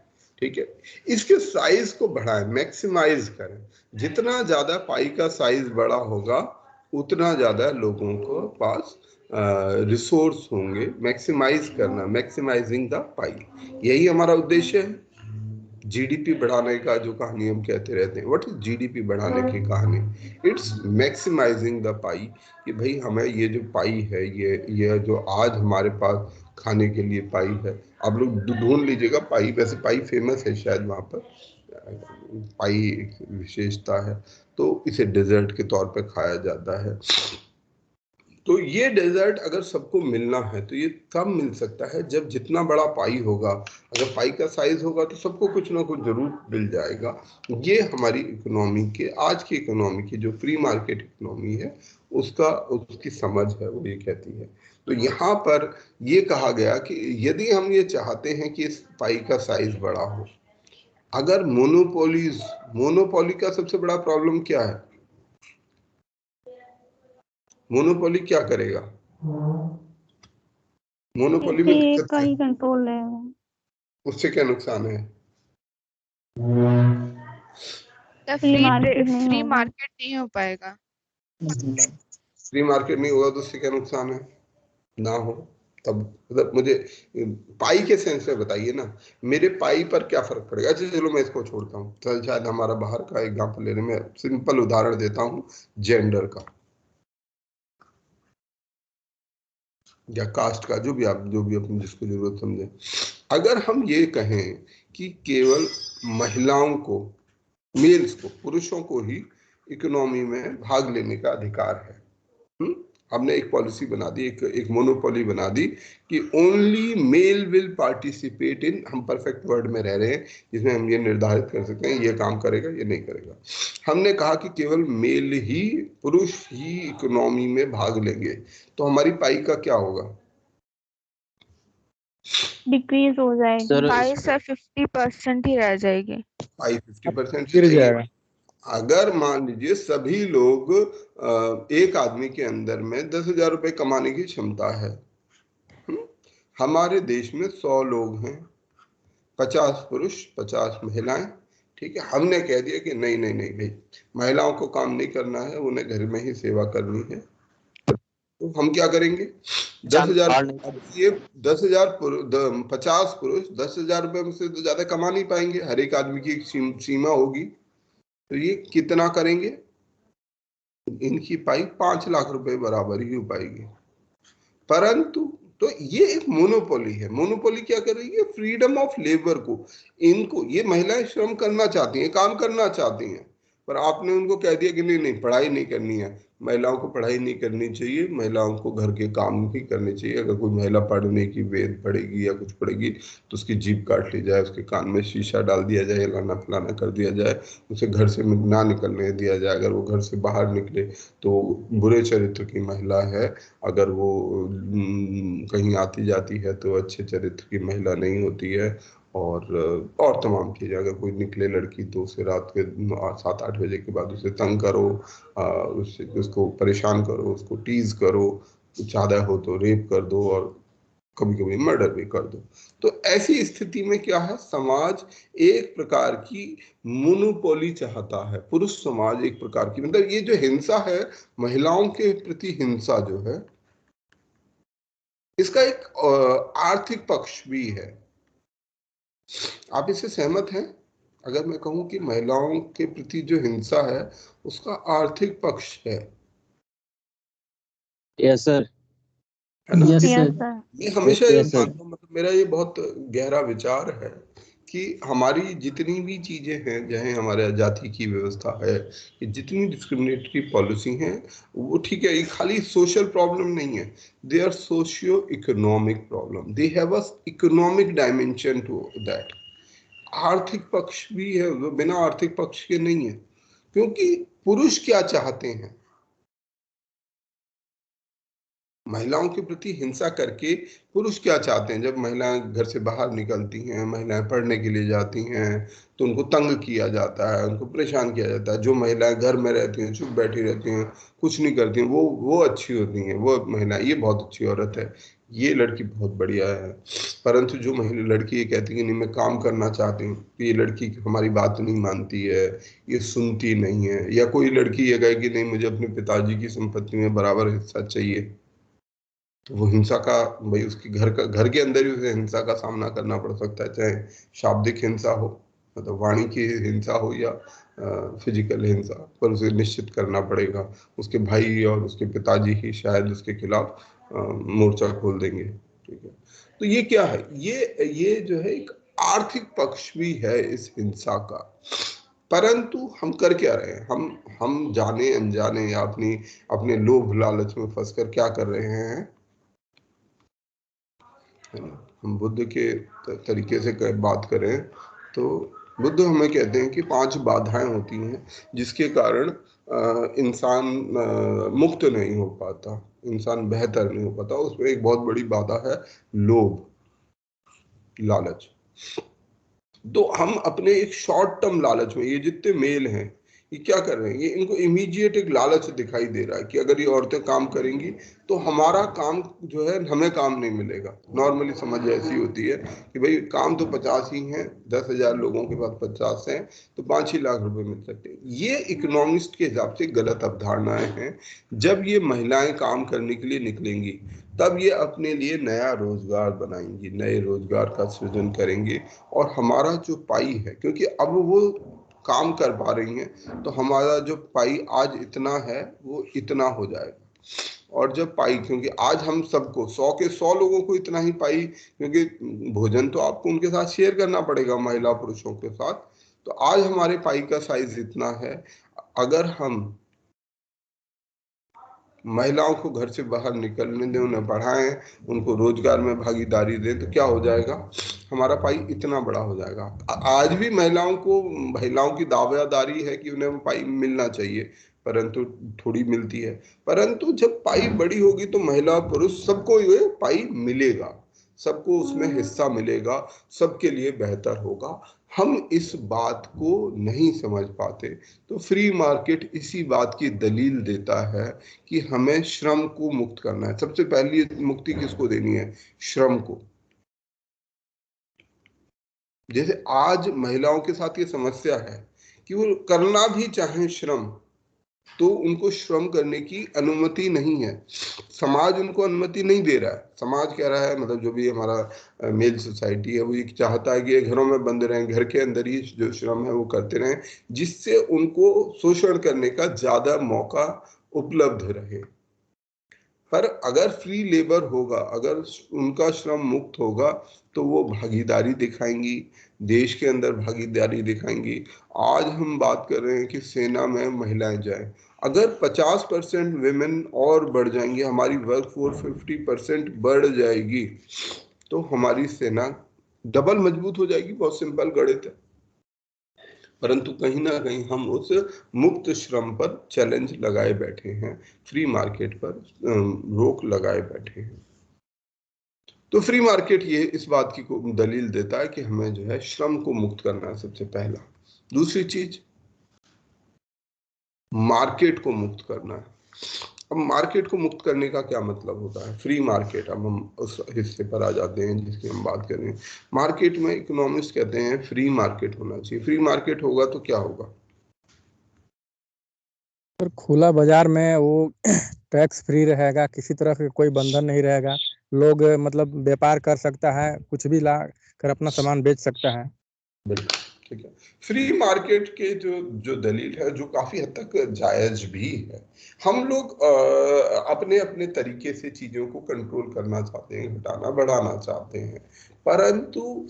ठीक है, इसके साइज को बढ़ाएं, मैक्सिमाइज करें। जितना ज्यादा पाई का साइज बड़ा होगा उतना ज्यादा लोगों को पास रिसोर्स होंगे। मैक्सिमाइज करना, मैक्सिमाइजिंग द पाई, यही हमारा उद्देश्य है। जीडीपी बढ़ाने का जो कहानी हम कहते रहते हैं, व्हाट इज जीडीपी बढ़ाने की कहानी? इट्स मैक्सिमाइजिंग द पाई, कि भाई हमें ये जो पाई है, ये जो आज हमारे पास खाने के लिए पाई है, आप लोग ढूंढ लीजिएगा पाई, वैसे पाई फेमस है शायद वहाँ पर, पाई एक विशेषता है, तो इसे डेजर्ट के तौर पर खाया जाता है। तो ये डेजर्ट अगर सबको मिलना है तो ये तब मिल सकता है जब जितना बड़ा पाई होगा, अगर पाई का साइज होगा तो सबको कुछ ना कुछ जरूर मिल जाएगा। ये हमारी इकोनॉमी के, आज की इकोनॉमी की जो फ्री मार्केट इकोनॉमी है उसकी समझ है, वो ये कहती है। तो यहाँ पर ये कहा गया कि यदि हम ये चाहते हैं कि इस पाई का साइज बड़ा हो, अगर मोनोपोली का सबसे बड़ा प्रॉब्लम क्या है? मोनोपोली क्या करेगा? मोनोपोली में एक का ही कंट्रोल है, उससे क्या नुकसान है? फ्री मार्केट नहीं हो पाएगा। फ्री मार्केट नहीं होगा तो उससे क्या नुकसान है? ना हो तब मतलब मुझे पाई के सेंस में बताइए ना, मेरे पाई पर क्या फर्क पड़ेगा? अच्छा चलो मैं इसको छोड़ता हूँ, चल शायद हमारा बाहर का एग्जाम्पल लेने में, सिंपल उदाहरण देता हूँ जेंडर का या कास्ट का, जो भी अपनी जिसको जरूरत समझे। अगर हम ये कहें कि केवल महिलाओं को, मेल्स को, पुरुषों को ही इकोनॉमी में भाग लेने का अधिकार है, हमने एक पॉलिसी बना दी, एक मोनोपोली बना दी कि only mail will participate in, हम परफेक्ट वर्ड में रह रहे हैं जिसमें हम ये निर्धारित कर सकते हैं ये काम करेगा ये नहीं करेगा। हमने कहा कि केवल मेल ही, पुरुष ही इकोनॉमी में भाग लेंगे, तो हमारी पाई का क्या होगा? डिक्रीज हो जाएगी, सर 5 से 50% ही रह जाएगी। पाई 50% गिर जाएगा। अगर मान लीजिए सभी लोग एक आदमी के अंदर में 10,000 रुपए कमाने की क्षमता है, हमारे देश में 100 लोग हैं, 50 पुरुष 50 महिलाएं, ठीक है। हमने कह दिया कि नहीं नहीं नहीं भाई, महिलाओं को काम नहीं करना है, उन्हें घर में ही सेवा करनी है, तो हम क्या करेंगे? 10,000, अब ये 10,000 50 पुरुष 10,000 रुपए में से तो ज्यादा कमा नहीं पाएंगे, हर एक आदमी की एक सीमा होगी, तो ये कितना करेंगे? इनकी पाई 5 लाख रुपए बराबर ही हो पाएगी। परंतु तो ये एक मोनोपोली है। मोनोपोली क्या कर रही है? फ्रीडम ऑफ लेबर को, इनको, ये महिलाएं श्रम करना चाहती हैं, काम करना चाहती हैं, पर आपने उनको कह दिया कि नहीं नहीं पढ़ाई नहीं करनी है, महिलाओं को पढ़ाई नहीं करनी चाहिए, महिलाओं को घर के काम ही करने चाहिए। अगर कोई महिला पढ़ने की वेद पढ़ेगी या कुछ पढ़ेगी तो उसकी जीभ काट ली जाए, उसके कान में शीशा डाल दिया जाए, लाना फलाना कर दिया जाए, उसे घर से ना निकलने दिया जाए। अगर वो घर से बाहर निकले तो बुरे चरित्र की महिला है, अगर वो कहीं आती जाती है तो अच्छे चरित्र की महिला नहीं होती है। और तमाम चीजें, अगर कोई निकले लड़की तो उसे रात के 7-8 बजे के बाद उसे तंग करो, उसको परेशान करो, उसको टीज करो, ज्यादा हो तो रेप कर दो और कभी कभी मर्डर भी कर दो। तो ऐसी स्थिति में क्या है, समाज एक प्रकार की मोनोपोली चाहता है, पुरुष समाज एक प्रकार की, मतलब ये जो हिंसा है, महिलाओं के प्रति हिंसा जो है, इसका एक आर्थिक पक्ष भी है। आप इससे सहमत हैं? अगर मैं कहूं कि महिलाओं के प्रति जो हिंसा है उसका आर्थिक पक्ष है। यस सर, है ना? Yes yes sir, sir. मैं हमेशा ये Yes, sir. मानता हूं, मतलब मेरा ये बहुत गहरा विचार है कि हमारी जितनी भी चीजें हैं, चाहे हमारे जाति की व्यवस्था है, कि जितनी डिस्क्रिमिनेटरी पॉलिसी हैं, वो ठीक है, ये खाली सोशल प्रॉब्लम नहीं है, they are socio economic problem, they have a economic dimension to that. आर्थिक पक्ष भी है, वो बिना आर्थिक पक्ष के नहीं है। क्योंकि पुरुष क्या चाहते हैं? महिलाओं के प्रति हिंसा करके पुरुष क्या चाहते हैं? जब महिलाएं घर से बाहर निकलती हैं, महिलाएं पढ़ने के लिए जाती हैं, तो उनको तंग किया जाता है, उनको परेशान किया जाता है। जो महिलाएं घर में रहती हैं, चुप बैठी रहती हैं, कुछ नहीं करती हैं, वो अच्छी होती हैं, वो महिला, ये बहुत अच्छी औरत है, ये लड़की बहुत बढ़िया है। परंतु जो महिला लड़की ये कहती है कि नहीं मैं काम करना चाहती हूँ, तो ये लड़की हमारी बात नहीं मानती है, ये सुनती नहीं है। या कोई लड़की ये कहे कि नहीं मुझे अपने पिताजी की संपत्ति में बराबर हिस्सा चाहिए, तो वो हिंसा का, भाई उसकी घर के अंदर ही उसे हिंसा का सामना करना पड़ सकता है, चाहे शाब्दिक हिंसा हो, मतलब वाणी की हिंसा हो, या फिजिकल हिंसा, पर उसे निश्चित करना पड़ेगा। उसके भाई और उसके पिताजी ही शायद उसके खिलाफ मोर्चा खोल देंगे, ठीक है। तो ये क्या है? ये जो है एक आर्थिक पक्ष भी है इस हिंसा का। परंतु हम कर क्या रहे हैं? हम जाने अनजाने या अपने लोभ लालच में फंसकर क्या कर रहे हैं, है ना? हम बुद्ध के तरीके से बात करें तो बुद्ध हमें कहते हैं कि 5 बाधाएं होती हैं जिसके कारण इंसान मुक्त नहीं हो पाता, इंसान बेहतर नहीं हो पाता। उसमें एक बहुत बड़ी बाधा है लोभ, लालच। तो हम अपने एक शॉर्ट टर्म लालच में, ये जितने मेल हैं ये क्या कर रहे हैं, ये इनको इमीडिएट एक लालच दिखाई दे रहा है कि अगर ये औरतें काम करेंगी तो हमारा काम जो है, हमें काम नहीं मिलेगा। नॉर्मली समझ ऐसी होती है कि भाई काम तो 50 ही हैं, 10,000 लोगों के पास 50 हैं, तो 5 ही लाख रुपए मिल सकते हैं। ये इकोनॉमिस्ट के हिसाब से गलत अवधारणाएं हैं। जब ये महिलाएं काम करने के लिए निकलेंगी तब ये अपने लिए नया रोजगार बनाएंगी, नए रोजगार का सृजन करेंगे, और हमारा जो पाई है, क्योंकि अब वो काम कर पा रही हैं, तो हमारा जो पाई आज इतना है वो इतना हो जाएगा। और जब पाई, क्योंकि आज हम सबको 100 के 100 लोगों को इतना ही पाई, क्योंकि भोजन तो आपको उनके साथ शेयर करना पड़ेगा, महिला पुरुषों के साथ, तो आज हमारे पाई का साइज इतना है। अगर हम महिलाओं को घर से बाहर निकलने दें, उन्हें बढ़ाएं, उनको रोजगार में भागीदारी दें, तो क्या हो जाएगा, हमारा पाई इतना बड़ा हो जाएगा। आज भी महिलाओं की दावेदारी है कि उन्हें पाई मिलना चाहिए, परंतु थोड़ी मिलती है। परंतु जब पाई बड़ी होगी तो महिला पुरुष सबको ये पाई मिलेगा, सबको उसमें हिस्सा मिलेगा, सबके लिए बेहतर होगा। हम इस बात को नहीं समझ पाते। तो फ्री मार्केट इसी बात की दलील देता है कि हमें श्रम को मुक्त करना है। सबसे पहली मुक्ति किसको देनी है, श्रम को। जैसे आज महिलाओं के साथ ये समस्या है कि वो करना भी चाहें श्रम, तो उनको श्रम करने की अनुमति नहीं है, समाज उनको अनुमति नहीं दे रहा है। समाज कह रहा है, मतलब जो भी हमारा मेल सोसाइटी है, वो ये चाहता है कि ये घरों में बंद रहें, घर के अंदर ही जो श्रम है वो करते रहें, जिससे उनको शोषण करने का ज्यादा मौका उपलब्ध रहे। पर अगर फ्री लेबर होगा, अगर उनका श्रम मुक्त होगा, तो वो भागीदारी दिखाएंगी, देश के अंदर भागीदारी दिखाएंगी। आज हम बात कर रहे हैं कि सेना में महिलाएं जाएं, अगर 50% विमेन और बढ़ जाएंगे, हमारी वर्कफोर्स 50% बढ़ जाएगी, तो हमारी सेना डबल मजबूत हो जाएगी। बहुत सिंपल गणित है। परंतु कहीं ना कहीं हम उस मुक्त श्रम पर चैलेंज लगाए बैठे हैं, फ्री मार्केट पर रोक लगाए बैठे हैं। तो फ्री मार्केट ये इस बात की दलील देता है कि हमें जो है श्रम को मुक्त करना है, सबसे पहला। दूसरी चीज, मार्केट को मुक्त करना है। अब मार्केट को मुक्त करने का क्या मतलब होता है, फ्री मार्केट। अब हम उस हिस्से पर आ जाते हैं जिसकी हम बात कर रहे हैं। मार्केट में इकोनॉमिस्ट कहते हैं फ्री मार्केट होना चाहिए। फ्री मार्केट होगा तो क्या होगा, और खुला बाजार में वो टैक्स फ्री रहेगा, किसी तरह का कोई बंधन नहीं रहेगा, लोग मतलब व्यापार कर सकता है, कुछ भी ला कर अपना सामान बेच सकता है। बिल्कुल ठीक है। फ्री मार्केट के जो दलील है, जो काफी हद तक जायज भी है। हम लोग अपने अपने तरीके से चीजों को कंट्रोल करना चाहते हैं, घटाना बढ़ाना चाहते हैं, परंतु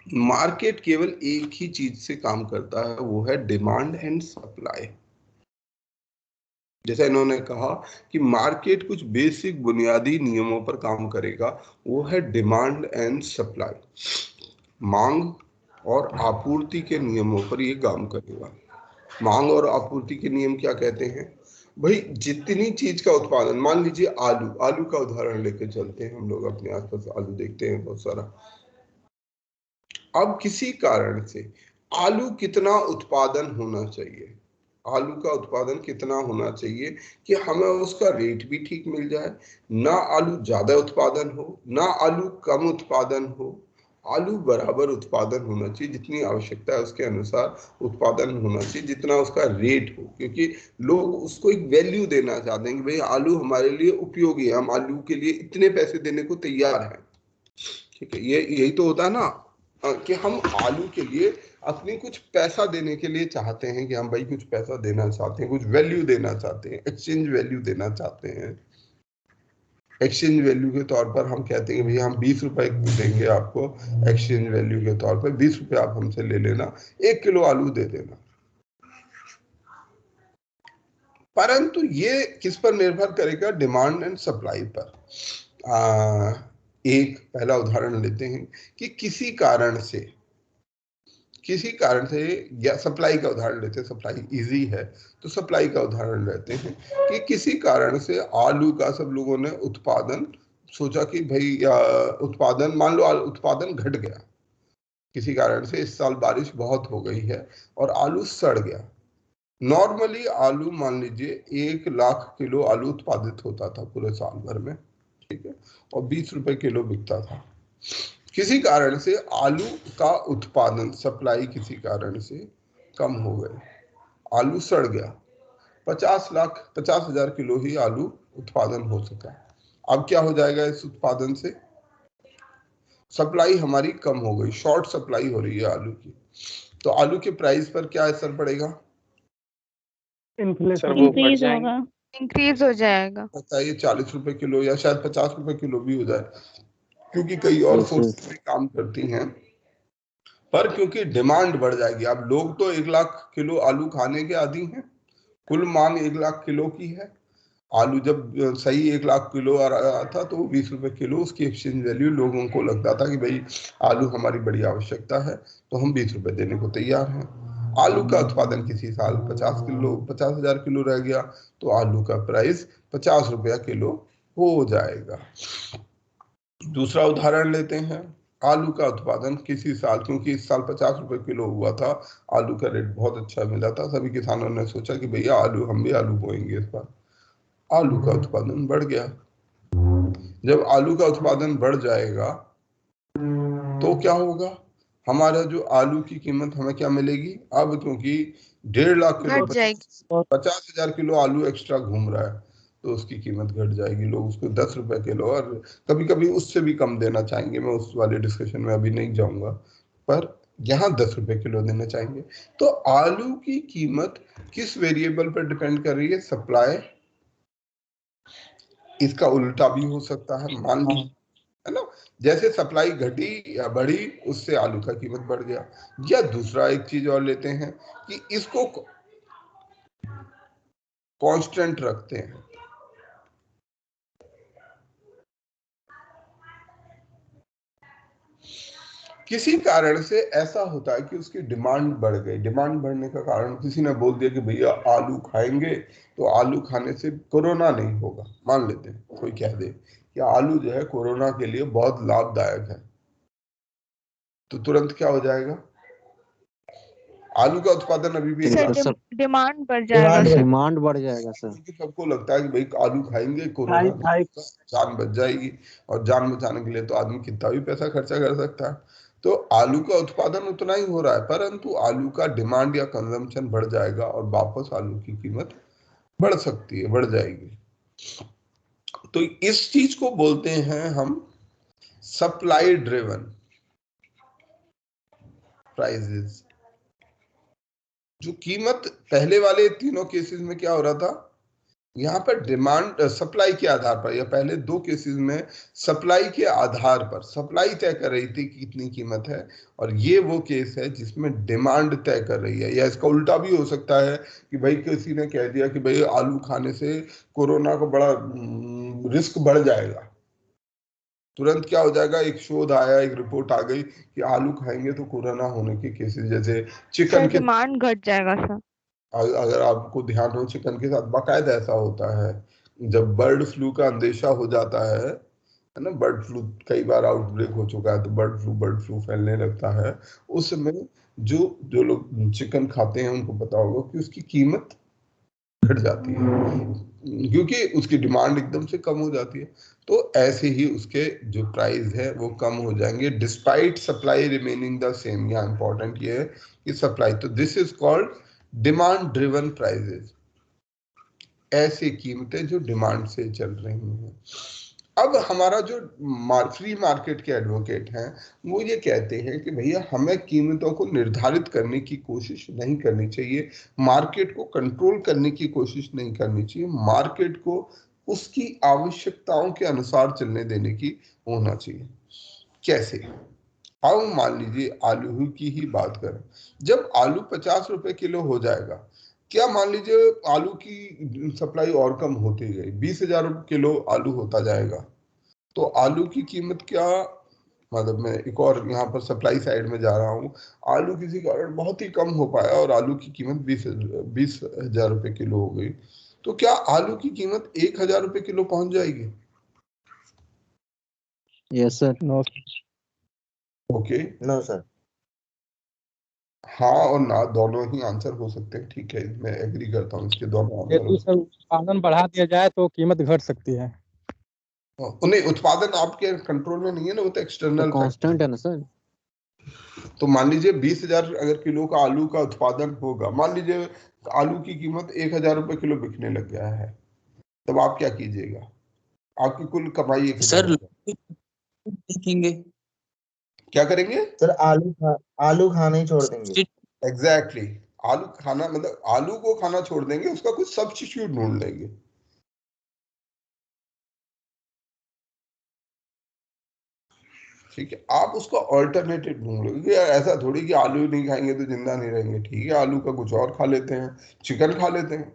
मार्केट केवल एक ही चीज से काम करता है, वो है डिमांड एंड सप्लाई। जैसा इन्होंने कहा कि मार्केट कुछ बेसिक बुनियादी नियमों पर काम करेगा, वो है डिमांड एंड सप्लाई। मांग और आपूर्ति के नियमों पर ये काम करेगा। मांग और आपूर्ति के नियम क्या कहते हैं भाई, जितनी चीज का उत्पादन, मान लीजिए आलू का उदाहरण लेके चलते हैं, हम लोग अपने आसपास आलू देखते हैं बहुत सारा। अब किसी कारण से आलू कितना उत्पादन होना चाहिए, आलू का उत्पादन कितना होना चाहिए कि हमें उसका रेट भी ठीक मिल जाए, ना आलू ज्यादा उत्पादन हो ना आलू कम उत्पादन हो, आलू बराबर उत्पादन होना चाहिए, जितनी आवश्यकता है उसके अनुसार उत्पादन होना चाहिए, जितना उसका रेट हो। क्योंकि लोग उसको एक वैल्यू देना चाहते हैं कि भाई आलू हमारे लिए उपयोगी है, हम आलू के लिए इतने पैसे देने को तैयार हैं। ठीक है, ये यही तो होता है ना, कि हम आलू के लिए अपनी कुछ पैसा देने के लिए चाहते हैं, कि हम भाई कुछ पैसा देना चाहते हैं, कुछ वैल्यू देना चाहते हैं, एक्सचेंज वैल्यू देना चाहते हैं। एक्सचेंज वैल्यू के तौर पर हम कहते हैं भैया हम 20 रुपए देंगे आपको, एक्सचेंज वैल्यू के तौर पर 20 रुपए आप हमसे ले लेना, 1 किलो आलू दे देना। परंतु ये किस पर निर्भर करेगा, डिमांड एंड सप्लाई पर। एक पहला उदाहरण लेते हैं कि किसी कारण से या सप्लाई का उदाहरण लेते हैं, सप्लाई इजी है तो सप्लाई का उदाहरण लेते हैं कि किसी कारण से आलू का सब लोगों ने उत्पादन सोचा कि भाई उत्पादन, मान लो उत्पादन घट गया किसी कारण से, इस साल बारिश बहुत हो गई है और आलू सड़ गया। नॉर्मली आलू मान लीजिए 1 लाख किलो आलू उत्पादित होता था पूरे साल भर में, ठीक है, और 20 रुपए किलो बिकता था। किसी कारण से आलू का उत्पादन, सप्लाई किसी कारण से कम हो गई, आलू सड़ गया, 50,00,000 किलो ही आलू उत्पादन हो सका। अब क्या हो जाएगा इस उत्पादन से, सप्लाई हमारी कम हो गई, शॉर्ट सप्लाई हो रही है आलू की, तो आलू के प्राइस पर क्या असर पड़ेगा, इन्फ्लेशन इंक्रीज हो जाएगा। बताइए 40 रुपए किलो या शायद 50 रुपए किलो भी हो जाए, क्योंकि कई और फोर्सेस भी काम करती हैं। पर क्योंकि डिमांड बढ़ जाएगी, अब लोग तो 1 लाख किलो आलू खाने के आदी हैं, कुल मांग 1 लाख किलो की है। आलू जब सही 1 लाख किलो आ रहा था तो 20 रुपए किलो उसकी एक्सचेंज वैल्यू, लोगों को लगता था कि भाई आलू हमारी बड़ी आवश्यकता है तो हम 20 रुपए देने को तैयार हैं। आलू का उत्पादन किसी साल 50,000 किलो रह गया तो आलू का प्राइस 50 रुपया किलो हो जाएगा। दूसरा उदाहरण लेते हैं, आलू का उत्पादन किसी साल, क्योंकि इस साल 50 रुपए किलो हुआ था, आलू का रेट बहुत अच्छा मिला था, सभी किसानों ने सोचा कि भैया आलू, हम भी आलू बोएंगे इस बार। आलू का उत्पादन बढ़ गया। जब आलू का उत्पादन बढ़ जाएगा तो क्या होगा, हमारा जो आलू की कीमत हमें क्या मिलेगी अब, क्योंकि 1.5 लाख किलो, घट जाएगी। 50,000 किलो आलू एक्स्ट्रा घूम रहा है तो उसकी कीमत घट जाएगी। लोग उसको 10 रुपए किलो और कभी कभी उससे भी कम देना चाहेंगे, मैं उस वाले डिस्कशन में अभी नहीं जाऊंगा, पर यहाँ 10 रुपए किलो देना चाहेंगे। तो आलू की कीमत किस वेरिएबल पर डिपेंड कर रही है, सप्लाई। इसका उल्टा भी हो सकता है, मान लीजिए, है ना, जैसे सप्लाई घटी या बढ़ी उससे आलू का कीमत बढ़ गया। या दूसरा एक चीज और लेते हैं कि इसको कांस्टेंट रखते हैं, किसी कारण से ऐसा होता है कि उसकी डिमांड बढ़ गई। डिमांड बढ़ने का कारण, किसी ने बोल दिया कि भैया आलू खाएंगे तो आलू खाने से कोरोना नहीं होगा, मान लेते हैं कोई कह दे कि आलू जो है कोरोना के लिए बहुत लाभदायक है, तो तुरंत क्या हो जाएगा, आलू का उत्पादन अभी भी सर सर डिमांड बढ़ जाएगा सर। डिमांड बढ़ जाएगा सर। क्योंकि सबको लगता है कि भाई आलू खाएंगे कोरोना नहीं होगा, जान बच जाएगी, और जान बचाने के लिए तो आदमी कितना भी पैसा खर्चा कर सकता है। तो आलू का उत्पादन उतना ही हो रहा है, परंतु आलू का डिमांड या कंजम्पशन बढ़ जाएगा और वापस आलू की कीमत बढ़ सकती है, बढ़ जाएगी। तो इस चीज को बोलते हैं हम सप्लाई ड्रिवन प्राइसेस। जो कीमत पहले वाले तीनों केसेस में क्या हो रहा था, यहाँ पर डिमांड सप्लाई के आधार पर, या पहले 2 केसेस में सप्लाई के आधार पर सप्लाई तय कर रही थी कि कितनी कीमत है, और ये वो केस है जिसमें डिमांड तय कर रही है। या इसका उल्टा भी हो सकता है कि भाई किसी ने कह दिया कि भाई आलू खाने से कोरोना को बड़ा रिस्क बढ़ जाएगा, तुरंत क्या हो जाएगा, एक शोध आया, एक रिपोर्ट आ गई कि आलू खाएंगे तो कोरोना होने के केसेस, जैसे चिकन सर के, डिमांड घट जाएगा सर। अगर आपको ध्यान हो, चिकन के साथ बाकायदा ऐसा होता है, जब बर्ड फ्लू का अंदेशा हो जाता है ना, बर्ड फ्लू कई बार आउटब्रेक हो चुका है तो बर्ड फ्लू फैलने लगता है, उस समय जो जो लोग चिकन खाते हैं उनको पता होगा कि उसकी कीमत घट जाती है क्योंकि उसकी डिमांड एकदम से कम हो जाती है। तो ऐसे ही उसके जो प्राइस है वो कम हो जाएंगे, despite supply remaining the same. यहाँ इंपॉर्टेंट ये है कि सप्लाई, तो this is called demand driven prices, ऐसी कीमतें जो डिमांड से चल रही हैं। अब हमारा जो फ्री मार्केट के एडवोकेट हैं वो ये कहते हैं कि भैया हमें कीमतों को निर्धारित करने की कोशिश नहीं करनी चाहिए, मार्केट को कंट्रोल करने की कोशिश नहीं करनी चाहिए, मार्केट को उसकी आवश्यकताओं के अनुसार चलने देने की होना चाहिए। कैसे, अब मान लीजिए आलू की ही बात करें, जब आलू 50 रुपए किलो हो जाएगा, क्या मान लीजिए आलू की सप्लाई और कम होती गई, 20,000 किलो आलू होता जाएगा, तो आलू की कीमत क्या, मतलब मैं एक और यहाँ पर सप्लाई साइड में जा रहा हूँ, आलू किसी कारण बहुत ही कम हो पाया और आलू की कीमत 20,000 रुपए किलो हो गई, तो क्या आलू की कीमत 1,000 रुपए किलो पहुंच जाएगी? Yes sir. No okay, no sir. हाँ और ना दोनों ही आंसर हो सकते हैं, ठीक है, मैं एग्री करता हूँ, इसके दोनों आंसर यदि सर उत्पादन बढ़ा दिया जाए तो कीमत घट सकती है। उन्हें उत्पादन आपके कंट्रोल में नहीं है ना, वो तो एक्सटर्नल कांस्टेंट है ना सर। तो मान लीजिए 20,000 अगर किलो का आलू का उत्पादन होगा, मान लीजिए आलू की कीमत 1,000 रुपए किलो बिकने लग गया है, तब आप क्या कीजिएगा, आपकी कुल कमाई 1,000 सर रुपए, देखेंगे क्या करेंगे सर आलू खाना ही छोड़ देंगे। एग्जैक्टली आलू खाना, मतलब आलू को खाना छोड़ देंगे, उसका कुछ सब्स्टिट्यूट ढूंढ लेंगे। ठीक है, आप उसका ऑल्टरनेटिव ढूंढ लोगे, यार ऐसा थोड़ी कि आलू नहीं खाएंगे तो जिंदा नहीं रहेंगे, ठीक है आलू का कुछ और खा लेते हैं, चिकन खा लेते हैं,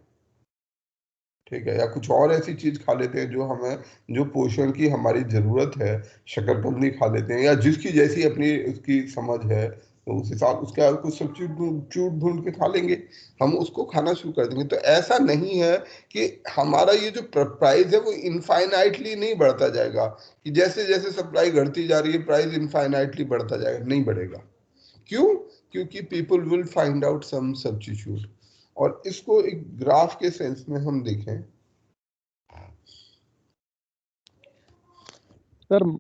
ठीक है, या कुछ और ऐसी चीज खा लेते हैं जो हमें, जो पोषण की हमारी जरूरत है, शकरकंदी खा लेते हैं, या जिसकी जैसी अपनी उसकी समझ है तो उस हिसाब उसका कुछ सब्स्टिट्यूट ढूंढ के खा लेंगे, हम उसको खाना शुरू कर देंगे। तो ऐसा नहीं है कि हमारा ये जो प्राइस है वो इनफाइनाइटली नहीं बढ़ता जाएगा, कि जैसे जैसे सप्लाई घटती जा रही है प्राइस इनफाइनाइटली बढ़ता जाएगा, नहीं बढ़ेगा। क्यों? क्योंकि people will find out some substitute. और इसको एक ग्राफ के सेंस में हम देखें, सर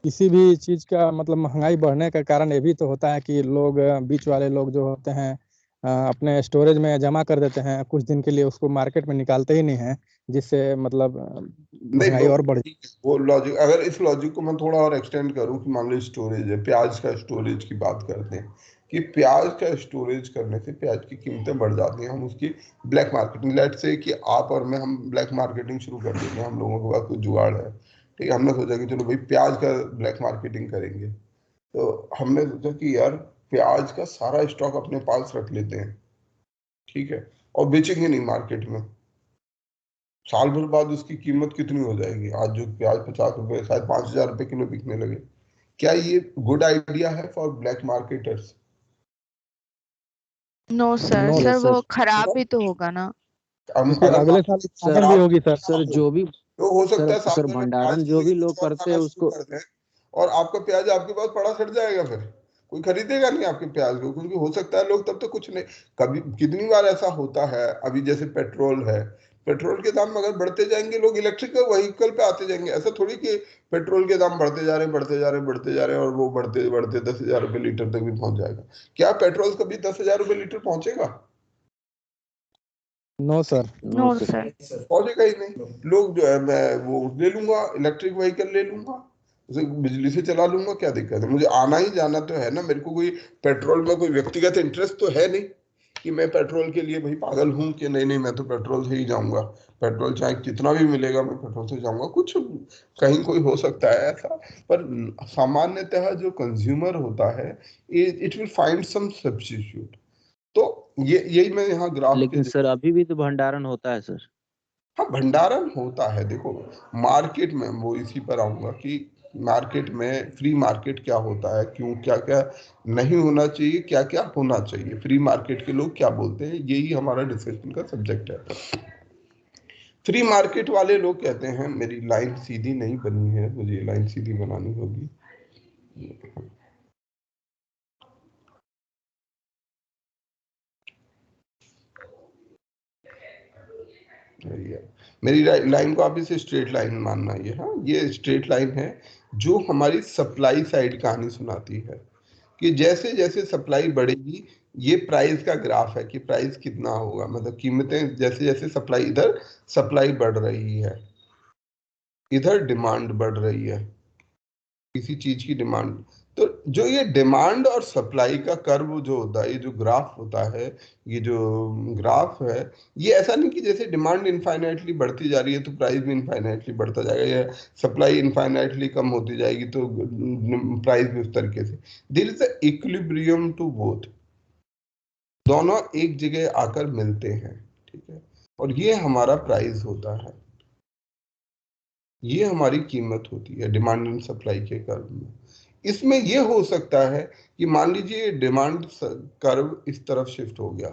किसी भी चीज का मतलब महंगाई बढ़ने का कारण ये भी तो होता है कि लोग बीच वाले लोग जो होते हैं अपने स्टोरेज में जमा कर देते हैं, कुछ दिन के लिए उसको मार्केट में निकालते ही नहीं है, जिससे मतलब नहीं महंगाई और बढ़। वो लॉजिक, अगर इस लॉजिक को मैं थोड़ा और एक्सटेंड करूं कि मान लो स्टोरेज है, प्याज का स्टोरेज की बात करते हैं, कि प्याज का स्टोरेज करने से प्याज की कीमतें बढ़ जाती हैं, हम उसकी ब्लैक मार्केटिंग, लेट से कि आप और मैं, हम ब्लैक मार्केटिंग शुरू कर देंगे, हम लोगों के पास कुछ जुगाड़ है, ठीक है, हमने सोचा कि चलो भाई प्याज का ब्लैक मार्केटिंग करेंगे। तो हमने सोचा कि यार प्याज का सारा स्टॉक अपने पास रख लेते हैं, ठीक है, और बेचेंगे नहीं मार्केट में। साल भर बाद उसकी कीमत कितनी हो जाएगी? आज जो प्याज 50 रुपए, शायद 5,000 रुपए किलो बिकने लगे। क्या ये गुड आइडिया है for black marketers? No sir, no sir वो सर खराब भी तो होगा ना। क्योंकि अगर अगले मान साल लो सर उत्पादन भी खराब होगी सर। सर जो भी तो हो सकता सर है साल सर भर में प्याज भंडारण की जो भी वही लोग स्टॉक करते हैं खाना शुरू उसको कर दें, और आपका प्याज आपके पास पड़ा सड़ जाएगा, फिर कोई खरीदेगा नहीं आपके प्याज को, क्योंकि हो सकता है लोग तब तक कुछ नहीं। कभी कितनी बार ऐसा होता है, अभी जैसे पेट्रोल है, पेट्रोल के दाम अगर बढ़ते जाएंगे लोग इलेक्ट्रिक व्हीकल पे आते जाएंगे। ऐसा थोड़ी कि पेट्रोल के दाम बढ़ते जा रहे हैं, बढ़ते जा रहे हैं, बढ़ते जा रहे हैं, और वो बढ़ते बढ़ते 10,000 रुपये लीटर तक भी पहुंच जाएगा। क्या पेट्रोल कभी 10,000 रुपये लीटर पहुंचेगा? No sir. No no sir sir. पहुंचेगा ही नहीं। लोग जो है, मैं वो ले लूंगा, इलेक्ट्रिक व्हीकल ले लूंगा, उसे बिजली से चला लूंगा, क्या दिक्कत है? मुझे आना ही जाना तो है ना, मेरे को कोई पेट्रोल में कोई व्यक्तिगत इंटरेस्ट तो है नहीं कि मैं पेट्रोल के लिए भाई पागल हूं कि नहीं नहीं मैं तो पेट्रोल से ही जाऊंगा, पेट्रोल चाहे कितना भी मिलेगा मैं पेट्रोल से जाऊंगा। कुछ कहीं कोई हो सकता है ऐसा, पर सामान्यतः जो कंज्यूमर होता है, it will find some substitute. तो ये यही मैं यहाँ ग्राफ के, लेकिन सर अभी भी तो भंडारण होता है सर। हाँ भंडारण होता है। देखो मार्केट में, वो इसी पर आऊंगा कि मार्केट में, फ्री मार्केट क्या होता है, क्यों, क्या क्या नहीं होना चाहिए, क्या क्या होना चाहिए, फ्री मार्केट के लोग क्या बोलते हैं, यही हमारा डिस्कशन का सब्जेक्ट है। फ्री मार्केट वाले लोग कहते हैं, मेरी लाइन सीधी नहीं बनी है, मुझे लाइन सीधी बनानी होगी। मेरी लाइन को आप इसे स्ट्रेट लाइन मानना, ये, हाँ ये स्ट्रेट लाइन है जो हमारी सप्लाई साइड कहानी सुनाती है, कि जैसे जैसे सप्लाई बढ़ेगी, ये प्राइस का ग्राफ है कि प्राइस कितना होगा, मतलब कीमतें जैसे जैसे सप्लाई, इधर सप्लाई बढ़ रही है, इधर डिमांड बढ़ रही है, किसी चीज की डिमांड। तो जो ये डिमांड और सप्लाई का कर्व जो होता है, ये जो ग्राफ होता है, ये जो ग्राफ है, ये ऐसा नहीं कि जैसे डिमांड इनफाइनाइटली बढ़ती जा रही है तो प्राइस भी इनफाइनाइटली बढ़ता जाएगा, या सप्लाई इनफाइनाइटली कम होती जाएगी तो प्राइस भी उस तरीके से। There is a equilibrium to both, दोनों एक जगह आकर मिलते हैं, ठीक है, और ये हमारा प्राइस होता है, ये हमारी कीमत होती है डिमांड एंड सप्लाई के कर्व में। इसमें ये हो सकता है कि मान लीजिए डिमांड कर्व इस तरफ शिफ्ट हो गया,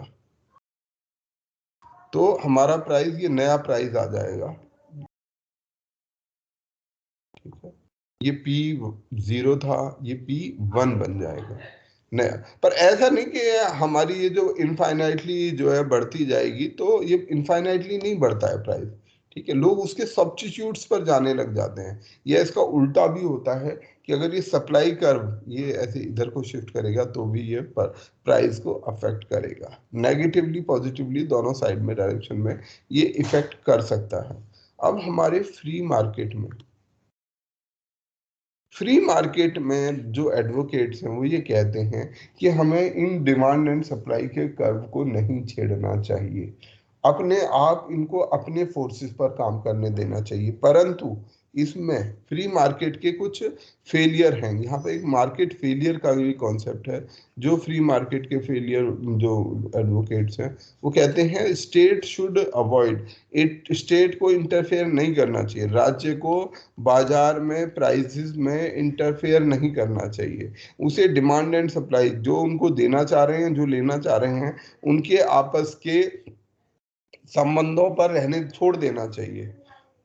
तो हमारा प्राइस, ये नया प्राइस आ जाएगा, ठीक है, ये P0 था, ये P1 बन जाएगा नया। पर ऐसा नहीं कि हमारी ये जो इनफाइनाइटली जो है बढ़ती जाएगी, तो ये इनफाइनाइटली नहीं बढ़ता है प्राइस, ठीक है, लोग उसके सब्स्टिट्यूट्स पर जाने लग जाते हैं। या इसका उल्टा भी होता है कि अगर ये सप्लाई कर्व ये ऐसे इधर को शिफ्ट करेगा तो भी ये प्राइस को अफेक्ट करेगा, नेगेटिवली पॉजिटिवली दोनों साइड में डायरेक्शन में ये इफेक्ट कर सकता है। अब हमारे फ्री मार्केट में जो एडवोकेट्स हैं वो ये कहते हैं कि हमें इन डिमांड एंड सप्लाई के कर्व को नहीं छेड़ना चाहिए, अपने आप इनको अपने फोर्सेस पर काम करने देना चाहिए। परंतु इसमें फ्री मार्केट के कुछ फेलियर हैं। यहाँ पे एक मार्केट फेलियर का भी कॉन्सेप्ट है। जो फ्री मार्केट के फेलियर जो एडवोकेट्स हैं वो कहते हैं state should avoid it, state को इंटरफेयर नहीं करना चाहिए, राज्य को बाजार में प्राइसेस में इंटरफेयर नहीं करना चाहिए, उसे डिमांड एंड सप्लाई जो उनको देना चाह रहे हैं जो लेना चाह रहे हैं उनके आपस के संबंधों पर रहने छोड़ देना चाहिए।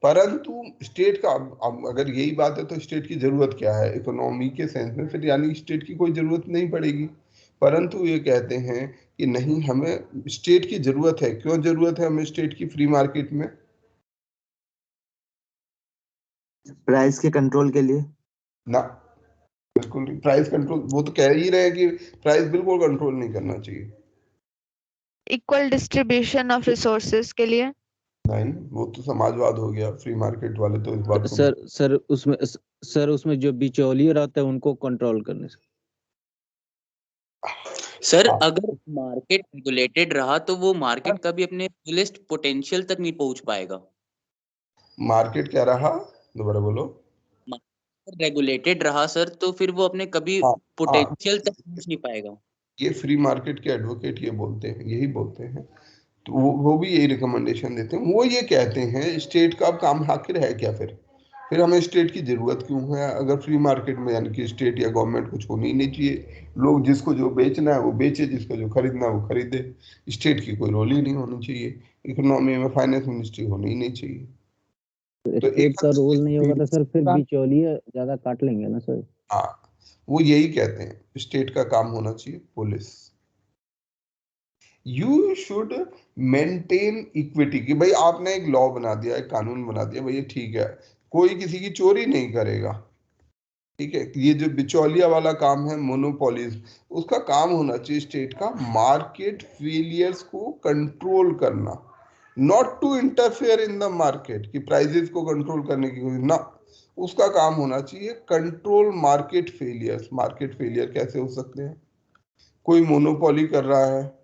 परंतु स्टेट का अब अगर यही बात है तो स्टेट की जरूरत क्या है इकोनॉमी के सेंस में, फिर यानी स्टेट की कोई जरूरत नहीं पड़ेगी। परंतु ये कहते हैं कि नहीं, हमें स्टेट की जरूरत है। क्यों जरूरत है हमें स्टेट की फ्री मार्केट में? प्राइस के कंट्रोल के लिए। ना, बिल्कुल नहीं। प्राइस कंट्रोल, वो तो कह ही रहे हैं कि प्राइस बिल्कुल कंट्रोल नहीं करना चाहिए। इक्वल डिस्ट्रीब्यूशन ऑफ रिसोर्सेज के लिए। नहीं, वो तो समाजवाद हो गया। फ्री मार्केट वाले तो इस बात को सर उसमें जो बिचौलिए रहते हैं उनको कंट्रोल करने से। सर हाँ। अगर मार्केट रेगुलेटेड रहा तो वो मार्केट कभी अपने फुलेस्ट पोटेंशियल तक नहीं पहुंच पाएगा। मार्केट क्या रहा, दोबारा बोलो। रेगुलेटेड रहा सर तो फिर वो अपने कभी हाँ, पोटेंशियल तक पहुंच नहीं पाएगा। ये फ्री मार्केट के एडवोकेट ये बोलते हैं, यही बोलते हैं। तो वो भी यही रिकमेंडेशन देते हैं। वो ये कहते हैं स्टेट का अब काम आखिर है क्या? फिर हमें स्टेट की जरूरत क्यों है अगर फ्री मार्केट में, यानी कि स्टेट या गवर्नमेंट को छोड़नी ही नहीं चाहिए। लोग जिसको जो बेचना है वो बेचे, जिसको जो खरीदना है वो खरीदे। स्टेट की कोई रोल ही नहीं होनी चाहिए इकोनॉमी में, फाइनेंस मिनिस्ट्री होनी ही नहीं चाहिए। तो स्टेट का रोल नहीं होगा तो सर फिर बिचौलिए ज्यादा काट लेंगे ना सर। हाँ, वो यही कहते हैं स्टेट का काम होना चाहिए police. You should maintain equity, कि भाई आपने एक लॉ बना दिया, एक कानून बना दिया, भाई ये ठीक है, कोई किसी की चोरी नहीं करेगा, ठीक है। ये जो बिचौलिया वाला काम है, मोनोपोलीज, उसका काम होना चाहिए स्टेट का मार्केट फेलियर्स को कंट्रोल करना, not to interfere in the market, कि प्राइजेस को कंट्रोल करने की कोशिश ना। उसका काम होना चाहिए control market failures. Market failure कैसे हो सकते हैं? कोई मोनोपोली कर रहा है,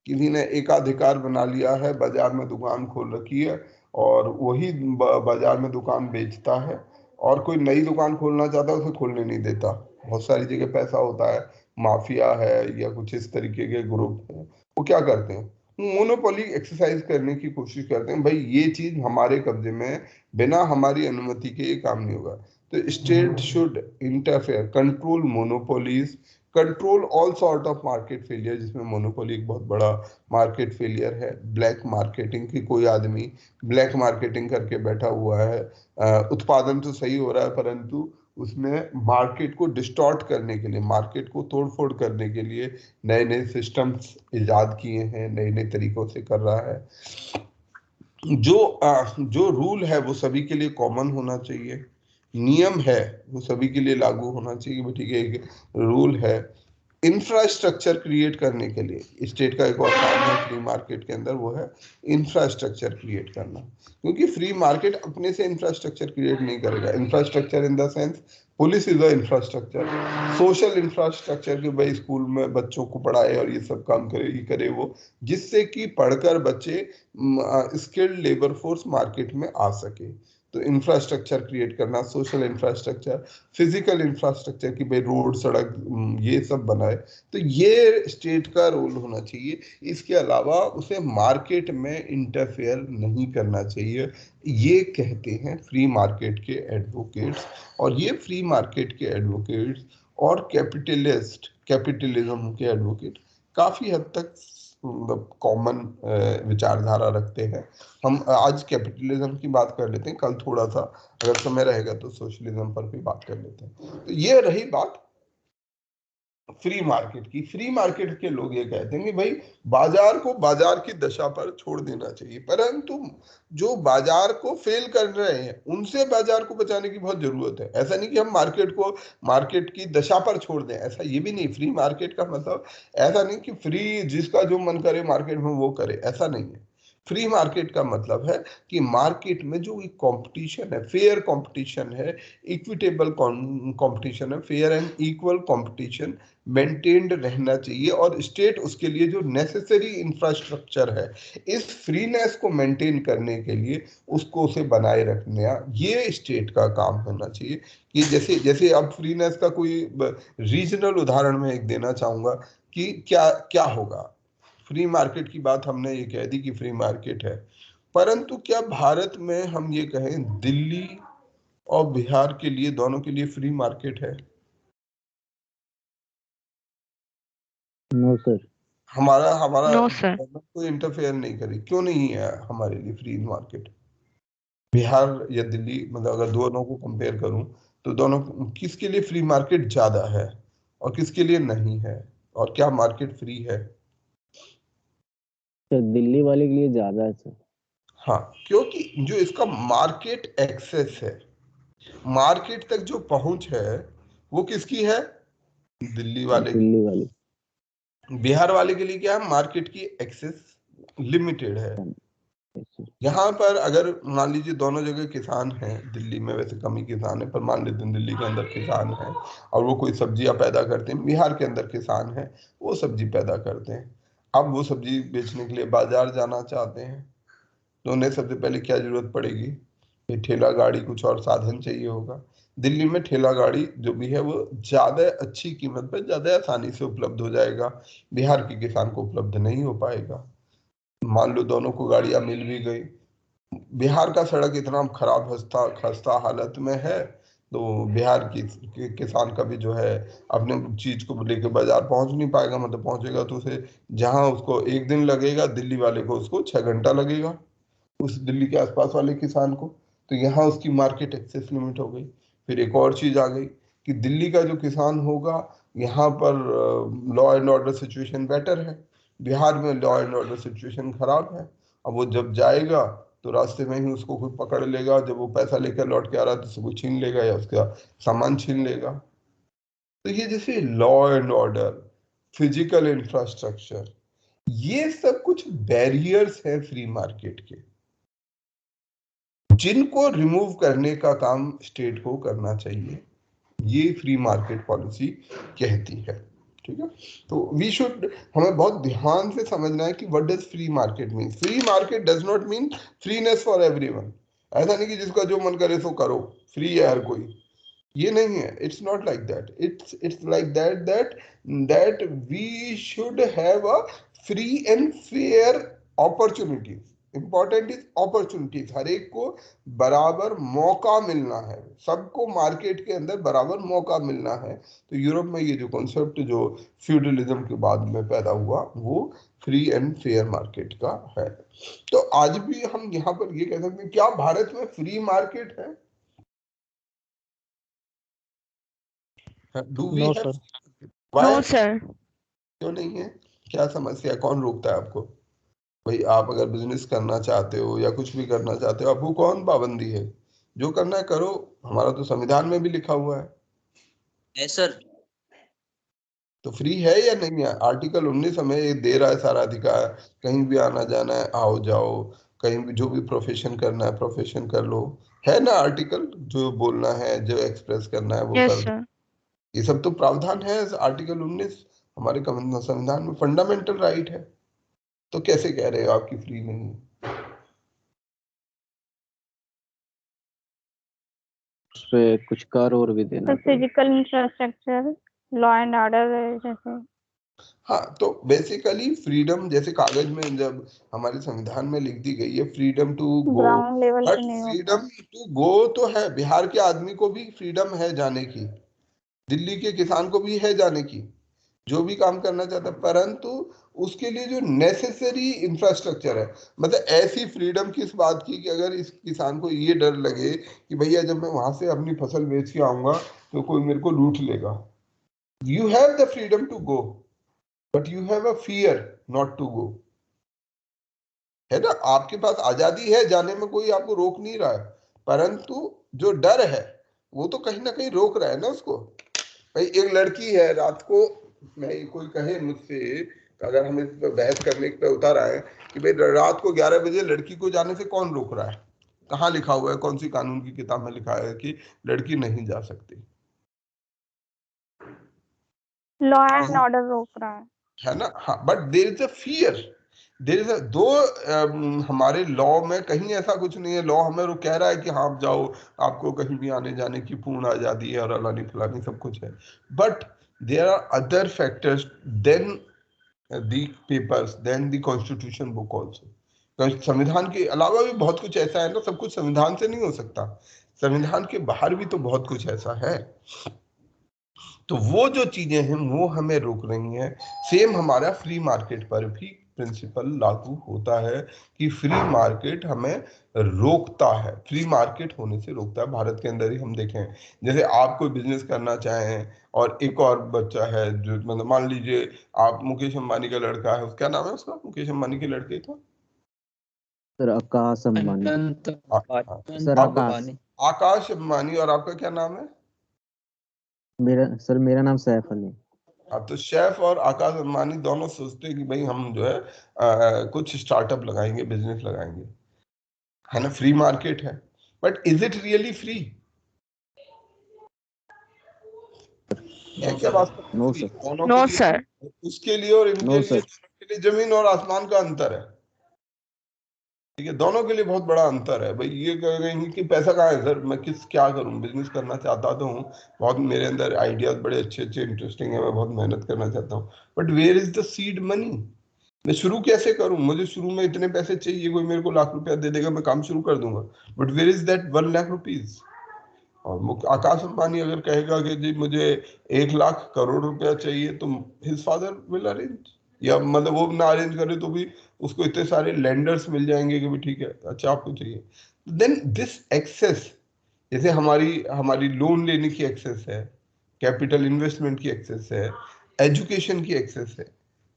किसी ने एकाधिकार बना लिया है, बाजार में दुकान खोल रखी है और वही बाजार में दुकान बेचता है, और कोई नई दुकान खोलना चाहता है उसे खोलने नहीं देता। बहुत सारी जगह पैसा होता है, माफिया है या कुछ इस तरीके के ग्रुप है, वो क्या करते हैं, मोनोपोली एक्सरसाइज करने की कोशिश करते हैं। भाई ये चीज हमारे कब्जे में है, बिना हमारी अनुमति के ये काम नहीं होगा। तो state should interfere, control monopolies, control all sort of market failure, जिसमें मोनोपोली एक बहुत बड़ा मार्केट फेलियर है। ब्लैक मार्केटिंग की, कोई आदमी ब्लैक मार्केटिंग करके बैठा हुआ है, उत्पादन तो सही हो रहा है परंतु उसमें मार्केट को डिस्टॉर्ट करने के लिए, मार्केट को तोड़फोड़ करने के लिए नए नए सिस्टम्स इजाद किए हैं, नए नए तरीकों से कर रहा है। जो रूल है वो सभी के लिए कॉमन होना चाहिए, नियम है वो सभी के लिए लागू होना चाहिए। ठीक है, एक रूल है। इंफ्रास्ट्रक्चर क्रिएट करने के लिए स्टेट का एक और काम है फ्री मार्केट के अंदर, वो है इंफ्रास्ट्रक्चर क्रिएट करना। क्योंकि फ्री मार्केट अपने से इंफ्रास्ट्रक्चर क्रिएट नहीं करेगा। Infrastructure in the sense police is a infrastructure, social infrastructure, कि भाई स्कूल में बच्चों को पढ़ाए और ये सब काम करे, ये करे वो, जिससे कि पढ़कर बच्चे स्किल्ड लेबर फोर्स मार्केट में आ सके। तो इंफ्रास्ट्रक्चर क्रिएट करना, सोशल इंफ्रास्ट्रक्चर, फिजिकल इंफ्रास्ट्रक्चर, की भाई रोड सड़क ये सब बनाए, तो ये स्टेट का रोल होना चाहिए। इसके अलावा उसे मार्केट में इंटरफेयर नहीं करना चाहिए, ये कहते हैं फ्री मार्केट के एडवोकेट्स। और ये फ्री मार्केट के एडवोकेट्स और कैपिटलिज्म के एडवोकेट काफी हद तक मतलब कॉमन विचारधारा रखते हैं। हम आज कैपिटलिज्म की बात कर लेते हैं, कल थोड़ा सा अगर समय रहेगा तो सोशलिज्म पर भी बात कर लेते हैं। तो ये रही बात फ्री मार्केट की। फ्री मार्केट के लोग ये कहते हैं कि भाई बाजार को बाजार की दशा पर छोड़ देना चाहिए, परंतु जो बाजार को फेल कर रहे हैं उनसे बाजार को बचाने की बहुत जरूरत है। ऐसा नहीं कि हम मार्केट को मार्केट की दशा पर छोड़ दें, ऐसा ये भी नहीं। फ्री मार्केट का मतलब ऐसा नहीं कि फ्री जिसका जो मन करे मार्केट में वो करे, ऐसा नहीं है। फ्री मार्केट का मतलब है कि मार्केट में जो कंपटीशन है, फेयर कंपटीशन है, इक्विटेबल कंपटीशन है, fair and equal competition maintained रहना चाहिए, और स्टेट उसके लिए जो नेसेसरी इंफ्रास्ट्रक्चर है इस फ्रीनेस को मेंटेन करने के लिए उसको उसे बनाए रखना, ये स्टेट का काम होना चाहिए। कि जैसे जैसे अब फ्रीनेस का कोई रीजनल उदाहरण मैं एक देना चाहूंगा कि क्या क्या होगा। फ्री मार्केट की बात हमने ये कह दी कि फ्री मार्केट है, परंतु क्या भारत में हम ये कहें दिल्ली और बिहार के लिए, दोनों के लिए फ्री मार्केट है? No sir. हमारा हमारा No, sir. गवर्नमेंट कोई इंटरफेयर नहीं करे, क्यों नहीं है हमारे लिए फ्री मार्केट? बिहार या दिल्ली, मतलब अगर दोनों को कंपेयर करूं तो दोनों किसके लिए फ्री मार्केट ज्यादा है और किसके लिए नहीं है, और क्या मार्केट फ्री है? सर दिल्ली वाले के लिए ज्यादा है सर। हाँ, क्योंकि जो इसका मार्केट एक्सेस है, मार्केट तक जो पहुंच है वो किसकी है? दिल्ली वाले की। दिल्ली वाले। बिहार वाले के लिए क्या है? मार्केट की एक्सेस लिमिटेड है। यहाँ पर अगर मान लीजिए दोनों जगह किसान हैं, दिल्ली में वैसे कम ही किसान है, पर मान लेते हैं दिल्ली के अंदर किसान है और वो कोई सब्जियां पैदा करते हैं, बिहार के अंदर किसान है वो सब्जी पैदा करते हैं। अब वो सब्जी बेचने के लिए बाजार जाना चाहते हैं तो उन्हें सबसे पहले क्या जरूरत पड़ेगी? ये ठेला गाड़ी, कुछ और साधन चाहिए होगा। दिल्ली में ठेला गाड़ी जो भी है वो ज्यादा अच्छी कीमत पर ज्यादा आसानी से उपलब्ध हो जाएगा, बिहार के किसान को उपलब्ध नहीं हो पाएगा। मान लो दोनों को गाड़ियां मिल भी गई, बिहार का सड़क इतना खराब खस्ता हालत में है तो बिहार की किसान का भी जो है अपने चीज को लेके बाजार पहुंच नहीं पाएगा, मतलब पहुंचेगा तो उसे जहां उसको एक दिन लगेगा, दिल्ली वाले को उसको 6 घंटा लगेगा, उस दिल्ली के आसपास वाले किसान को। तो यहाँ उसकी मार्केट एक्सेस लिमिट हो गई। फिर एक और चीज आ गई कि दिल्ली का जो किसान होगा, यहाँ पर law and order situation better है, बिहार में लॉ एंड ऑर्डर सिचुएशन खराब है। अब वो जब जाएगा तो रास्ते में ही उसको कोई पकड़ लेगा, जब वो पैसा लेकर लौट के आ रहा है तो उसको छीन लेगा या उसका सामान छीन लेगा। तो ये जैसे law and order, physical infrastructure, ये सब कुछ बैरियर्स हैं फ्री मार्केट के, जिनको रिमूव करने का काम स्टेट को करना चाहिए, ये फ्री मार्केट पॉलिसी कहती है। ठीक है, तो वी शुड, हमें बहुत ध्यान से समझना है कि what does free market mean. Free market does not mean freeness for everyone. ऐसा नहीं कि जिसका जो मन करे सो करो, फ्री है हर कोई, ये नहीं है। It's not like that. It's like that we should have a free and fair opportunities. Important is opportunities, हर एक को बराबर मौका मिलना है, सबको मार्केट के अंदर बराबर मौका मिलना है। तो यूरोप में ये जो कॉन्सेप्ट जो फ्यूडलिज्म के बाद में पैदा हुआ वो फ्री एंड फेयर मार्केट का है। तो आज भी हम यहाँ पर ये कह सकते हैं, क्या भारत में फ्री मार्केट है? Do we no have? Sir. No, sir. क्यों नहीं है? क्या समस्या, कौन रोकता है आपको? भाई आप अगर बिजनेस करना चाहते हो या कुछ भी करना चाहते हो, आपको कौन पाबंदी है? जो करना है करो, हमारा तो संविधान में भी लिखा हुआ है। सर तो फ्री है या नहीं है? आर्टिकल 19 हमें ये दे रहा है सारा अधिकार, कहीं भी आना जाना है आओ जाओ, कहीं भी जो भी प्रोफेशन करना है प्रोफेशन कर लो, है ना आर्टिकल? जो बोलना है जो एक्सप्रेस करना है वो Yes, कर दो। sir. ये सब तो प्रावधान है आर्टिकल 19 हमारे संविधान में, फंडामेंटल राइट है। तो कैसे कह रहे हो आपकी फ्री नहीं है? उस पे कुछ कर और भी देना The पड़ेगा। physical infrastructure, law and order, जैसे हाँ, तो बेसिकली फ्रीडम जैसे कागज में जब हमारे संविधान में लिख दी गई है freedom to go, ground level but पे नहीं होता। फ्रीडम टू गो तो है, बिहार के आदमी को भी फ्रीडम है जाने की, दिल्ली के किसान को भी है जाने की, जो भी काम करना चाहता है, परंतु उसके लिए जो नेसेसरी इंफ्रास्ट्रक्चर है। मतलब ऐसी फ्रीडम किस बात की कि अगर इस किसान को ये डर लगे कि भैया जब मैं वहां से अपनी फसल बेच के आऊंगा तो कोई मेरे को लूट लेगा। You have the freedom to go but you have a fear not to go, है ना? आपके पास आजादी है जाने में, कोई आपको रोक नहीं रहा है, परंतु जो डर है वो तो कहीं ना कहीं रोक रहा है ना उसको। भाई एक लड़की है, रात को मैं कोई कहे मुझसे अगर हम इस पे बहस करने पे उतर आए कि भाई रात को 11 बजे लड़की को जाने से कौन रोक रहा है, कहाँ लिखा हुआ है, कौन सी कानून की किताब में लिखा है कि लड़की नहीं जा सकती? लॉ एंड ऑर्डर रोक रहा है ना? हाँ, but there is a fear, there is a दो हमारे लॉ में कहीं ऐसा कुछ नहीं है। लॉ हमें वो कह रहा है कि हाँ आप जाओ, आपको कहीं भी आने जाने की पूर्ण आजादी है और अलानी फलानी सब कुछ है, but there are other factors than the papers, than the constitution book also. संविधान के अलावा भी बहुत कुछ ऐसा है ना, सब कुछ संविधान से नहीं हो सकता, संविधान के बाहर भी तो बहुत कुछ ऐसा है। तो वो जो चीजें हैं वो हमें रोक रही हैं। सेम हमारा फ्री मार्केट पर भी प्रिंसिपल लागू होता है कि फ्री मार्केट हमें रोकता है, फ्री मार्केट होने से रोकता है। भारत के अंदर ही हम देखें, जैसे आप कोई बिजनेस करना चाहें और एक और बच्चा है जो, मतलब मान लीजिए आप मुकेश अंबानी का लड़का है, क्या नाम है उसका, मुकेश अंबानी के लड़के का? सर आकाश अंबानी। अनंत सर आकाश। आकाश अंबानी। और आपका क्या नाम है? मेरा नाम सैफ अली। हाँ, तो शेफ और आकाश अंबानी दोनों सोचते हैं कि भाई हम जो है कुछ स्टार्टअप लगाएंगे, बिजनेस लगाएंगे, है ना, फ्री मार्केट है, but is it really free? क्या बात कर नो फ्री? सर। दोनों नो के लिए, सर। उसके लिए और इनके नो लिए, सर। दोनों के लिए जमीन और आसमान का अंतर है। ठीक है, दोनों के लिए बहुत बड़ा अंतर है। भाई ये कह रहे हैं कि पैसा कहाँ है सर, मैं क्या करूं, बिजनेस करना चाहता तो हूँ, बहुत मेरे अंदर आइडियाज बड़े अच्छे अच्छे इंटरेस्टिंग है, मैं बहुत मेहनत करना चाहता हूँ, but where is the seed money? मैं शुरू कैसे करूं? मुझे शुरू में इतने पैसे चाहिए, कोई मेरे को ₹1,00,000 दे देगा, मैं काम शुरू कर दूंगा, बट वेयर इज दैट ₹1,00,000? और आकाश अंबानी अगर कहेगा कि जी मुझे 1,00,000 करोड़ रुपया चाहिए, तो हिज फादर विल अरेंज, या मतलब वो ना अरेंज करे तो भी उसको इतने सारे लेंडर्स मिल जाएंगे कि भी ठीक है, अच्छा आपको चाहिए। देन दिस एक्सेस, जैसे हमारी हमारी लोन लेने की एक्सेस है, कैपिटल इन्वेस्टमेंट की एक्सेस है, एजुकेशन की एक्सेस है,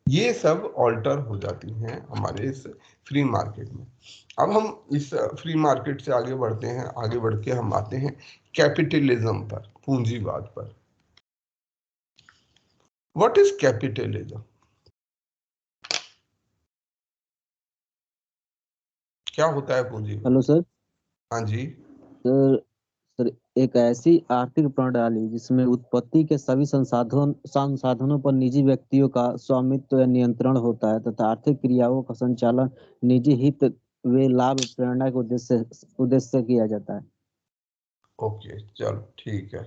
ये सब ऑल्टर हो जाती हैं हमारे इस फ्री मार्केट में। अब हम इस फ्री मार्केट से आगे बढ़ते हैं, आगे बढ़ के हम आते हैं कैपिटलिज्म पर, पूंजीवाद पर। What is capitalism? क्या होता है पूंजीवाद? Hello sir. हाँ जी। सर सर एक ऐसी आर्थिक प्रणाली जिसमें उत्पत्ति के सभी संसाधनों पर निजी व्यक्तियों का स्वामित्व या नियंत्रण होता है तथा आर्थिक क्रियाओं का संचालन निजी हित व लाभ प्रेरणा के उद्देश्य से किया जाता है। ओके, चलो ठीक है।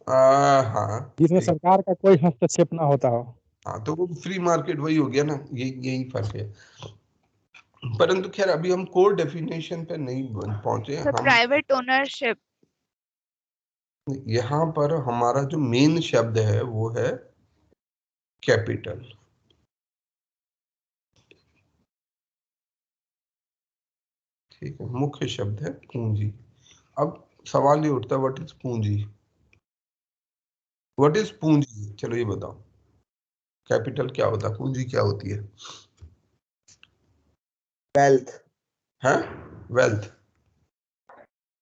हाँ जिसमें ठीक। सरकार का कोई हस्तक्षेप ना होता हो। हाँ, तो वो फ्री मार्केट वही हो गया ना, यही फर्क है। परंतु खैर अभी हम कोर डेफिनेशन पे नहीं पहुंचे सर। हम। Private ownership. यहाँ पर हमारा जो मेन शब्द है वो है कैपिटल। ठीक है, मुख्य शब्द है पूंजी। अब सवाल ये उठता है, व्हाट इज पूंजी? व्हाट इज पूंजी? चलो ये बताओ, कैपिटल क्या होता है, पूंजी क्या होती है? वेल्थ। है वेल्थ।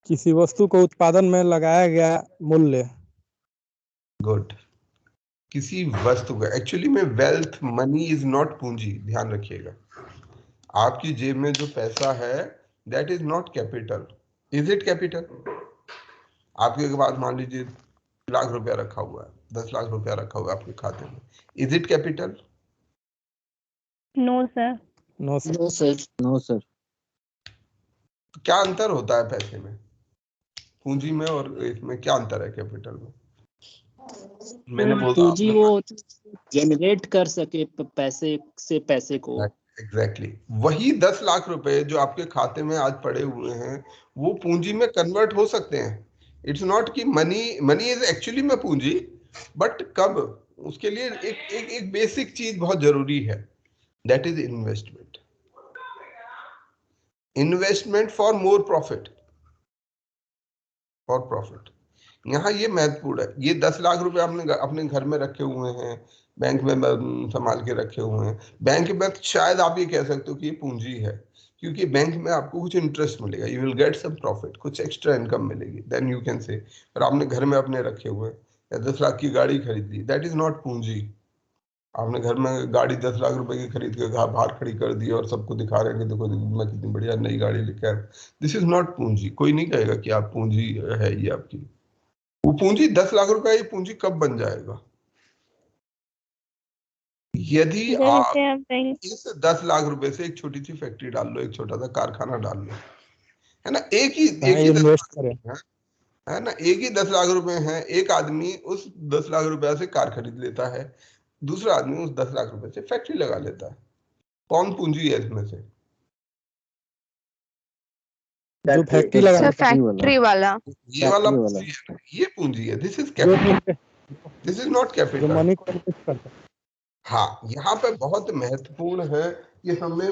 किसी वस्तु को उत्पादन में लगाया गया मूल्य। गुड। किसी वस्तु का, एक्चुअली में वेल्थ, मनी इज नॉट पूंजी, ध्यान रखिएगा। आपकी जेब में जो पैसा है that is not capital. Is it capital? आपके पास मान लीजिए ₹1,00,000 रखा हुआ है, ₹10,00,000 रखा हुआ है आपके खाते में, is it capital? No sir. No sir. No sir. तो क्या अंतर होता है पैसे में, पूंजी में, और इसमें क्या अंतर है कैपिटल में? मैंने बोला पूंजी वो जनरेट कर सके पैसे से पैसे को। एग्जैक्टली वही ₹10,00,000 जो आपके खाते में आज पड़े हुए हैं वो पूंजी में कन्वर्ट हो सकते हैं। इट्स नॉट कि मनी इज एक्चुअली में पूंजी, बट कब? उसके लिए एक बेसिक चीज बहुत जरूरी है, that is investment. Investment for more profit, for profit. यहाँ ये महत्वपूर्ण है। ये ₹10,00,000 आपने अपने घर में रखे हुए हैं, बैंक में संभाल के रखे हुए हैं, बैंक में शायद आप ये कह सकते हो कि ये पूंजी है, क्योंकि बैंक में आपको कुछ इंटरेस्ट मिलेगा, you will get some profit, कुछ एक्स्ट्रा इनकम मिलेगी, देन यू कैन से। और आपने घर में अपने रखे हुए हैं, या 10 लाख की गाड़ी खरीद ली, दैट इज नॉट पूंजी। आपने घर में गाड़ी 10 लाख रुपए की खरीद के घर बाहर खड़ी कर दी और सबको दिखा रहे हैं कि देखो मैं कितनी बढ़िया नई गाड़ी लेके आया। दिस इज नॉट पूंजी। कोई नहीं कहेगा कि आप पूंजी है ये आपकी। वो पूंजी 10 लाख रुपए, ये पूंजी कब बन जाएगा? यदि आप इस 10 लाख रुपए से एक छोटी सी फैक्ट्री डाल लो, एक छोटा सा कारखाना डाल लो, है ना, एक ही 10 इन्वेस्ट लाख करें। रुपए है ना, एक ही 10 लाख रुपए हैं। एक आदमी उस 10 लाख रुपए से कार खरीद लेता है, दूसरा आदमी उस 10 लाख रुपए से फैक्ट्री लगा लेता है। कौन पूंजी है इसमें से? जो फैक्ट्री लगा फैक्ट्री वाला। ये वाला फैक्ट्री पूंजी है, ये पूंजी है। This is capital, this is not जो कैपिटल। मनी को इन्वेस्ट करता है। हाँ, यहाँ पे बहुत महत्वपूर्ण है कि हमें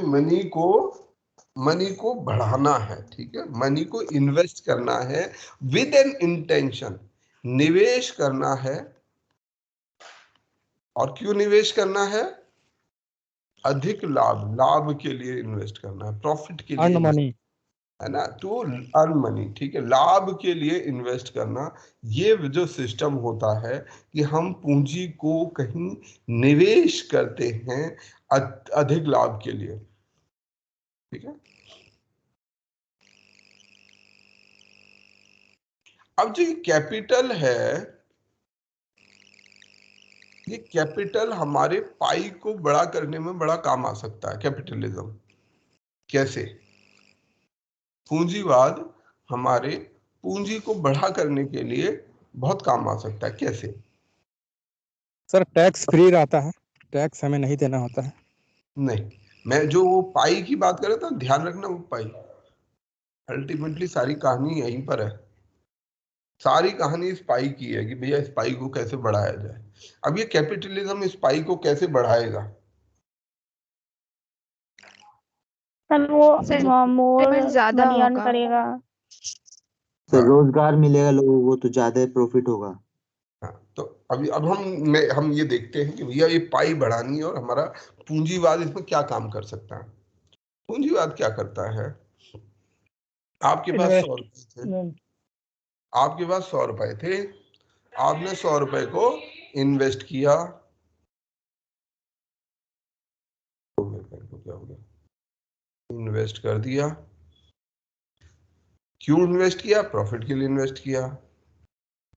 मनी को बढ़ाना है, ठीक है, मनी को इन्वेस्ट करना है विद एन इंटेंशन। निवेश करना है, और क्यों निवेश करना है? अधिक लाभ के लिए इन्वेस्ट करना है, प्रॉफिट के लिए अर्न मनी, है ना, टू अर्न मनी, ठीक है, लाभ के लिए इन्वेस्ट करना। ये जो सिस्टम होता है कि हम पूंजी को कहीं निवेश करते हैं अधिक लाभ के लिए, ठीक है। अब जो कैपिटल है, ये कैपिटल हमारे पाई को बड़ा करने में बड़ा काम आ सकता है। कैपिटलिज्म कैसे? पूंजीवाद हमारे पूंजी को बढ़ा करने के लिए बहुत काम आ सकता है। कैसे? सर टैक्स फ्री रहता है, टैक्स हमें नहीं देना होता है। नहीं, मैं जो वो पाई की बात कर रहा था, ध्यान रखना, वो पाई अल्टीमेटली सारी कहानी यहीं पर है। सारी कहानी इस पाई की है कि भैया इस पाई को कैसे बढ़ाया जाए। अब ये कैपिटलिज्म इस पाई को कैसे बढ़ाएगा? वो मोर ज्यादा करेगा, तो रोजगार मिलेगा लोगों को तो ज्यादा प्रॉफिट होगा। हाँ, तो अब हम ये देखते हैं कि भैया ये पाई बढ़ानी है और हमारा पूंजीवाद इसमें क्या काम कर सकता है। पूंजीवाद क्या करता है? आपके पास 100 रुपए थे, आपके पास 100 रुपए थे, आपने 100 रुपए को इन्वेस्ट किया। क्या हो गया? इन्वेस्ट कर दिया। क्यों इन्वेस्ट किया? प्रॉफिट के लिए इन्वेस्ट किया।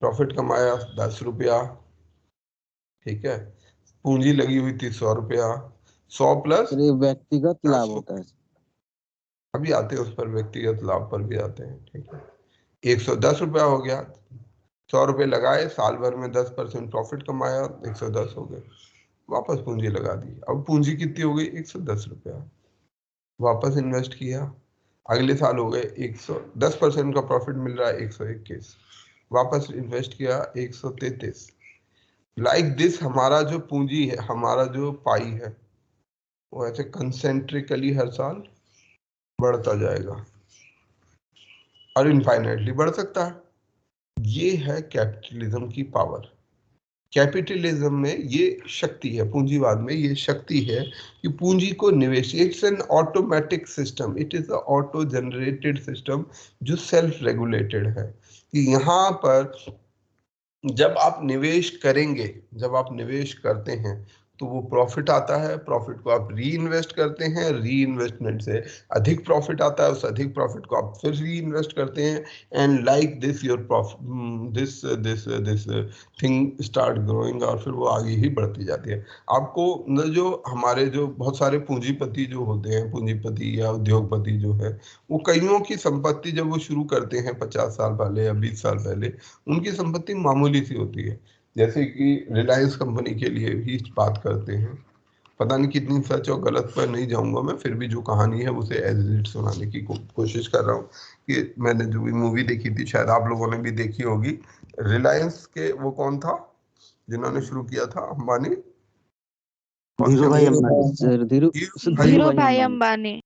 प्रॉफिट कमाया 10 रुपया, ठीक है, पूंजी लगी हुई थी 100 रुपया, 100 प्लस व्यक्तिगत लाभ होता है। अभी आते हैं उस पर, व्यक्तिगत लाभ पर भी आते हैं, ठीक है। 110 रुपया हो गया, 100 रुपये लगाए, साल भर में 10% प्रॉफिट कमाया, 110 हो गए, वापस पूंजी लगा दी। अब पूंजी कितनी हो गई? 110 रुपया, वापस इन्वेस्ट किया, अगले साल हो गए 110% का प्रॉफिट मिल रहा है 121, वापस इन्वेस्ट किया 133। लाइक दिस हमारा जो पूंजी है, हमारा जो पाई है, वो ऐसे कंसेंट्रिकली हर साल बढ़ता जाएगा और इनफाइनाइटली बढ़ सकता है। ये है कैपिटलिज्म की पावर। कैपिटलिज्म में ये शक्ति है, पूंजीवाद में ये शक्ति है कि पूंजी को निवेश, it's an automatic system, it is a auto generated system जो सेल्फ रेगुलेटेड है। कि यहाँ पर जब आप निवेश करेंगे, जब आप निवेश करते हैं तो वो प्रॉफिट आता है, प्रॉफिट को आप री इन्वेस्ट करते हैं, री इन्वेस्टमेंट से अधिक प्रॉफिट आता है, उस अधिक प्रॉफिट को आप फिर री इन्वेस्ट करते हैं, and like this your this this this thing start growing, और फिर वो आगे ही बढ़ती जाती है। आपको जो हमारे जो बहुत सारे पूंजीपति जो होते हैं, पूंजीपति या उद्योगपति जो है, वो कईयों की संपत्ति जब वो शुरू करते हैं 50 साल पहले या 20 साल पहले, उनकी संपत्ति मामूली सी होती है। जैसे कि रिलायंस कंपनी के लिए भी बात करते हैं, पता नहीं कितनी सच और गलत पर नहीं जाऊंगा मैं, फिर भी जो कहानी है उसे एज इट सुनाने की कोशिश कर रहा हूँ। कि मैंने जो भी मूवी देखी थी, शायद आप लोगों ने भी देखी होगी, रिलायंस के वो कौन था जिन्होंने शुरू किया था? Ambani, Dhirubhai Ambani. Dhirubhai Ambani.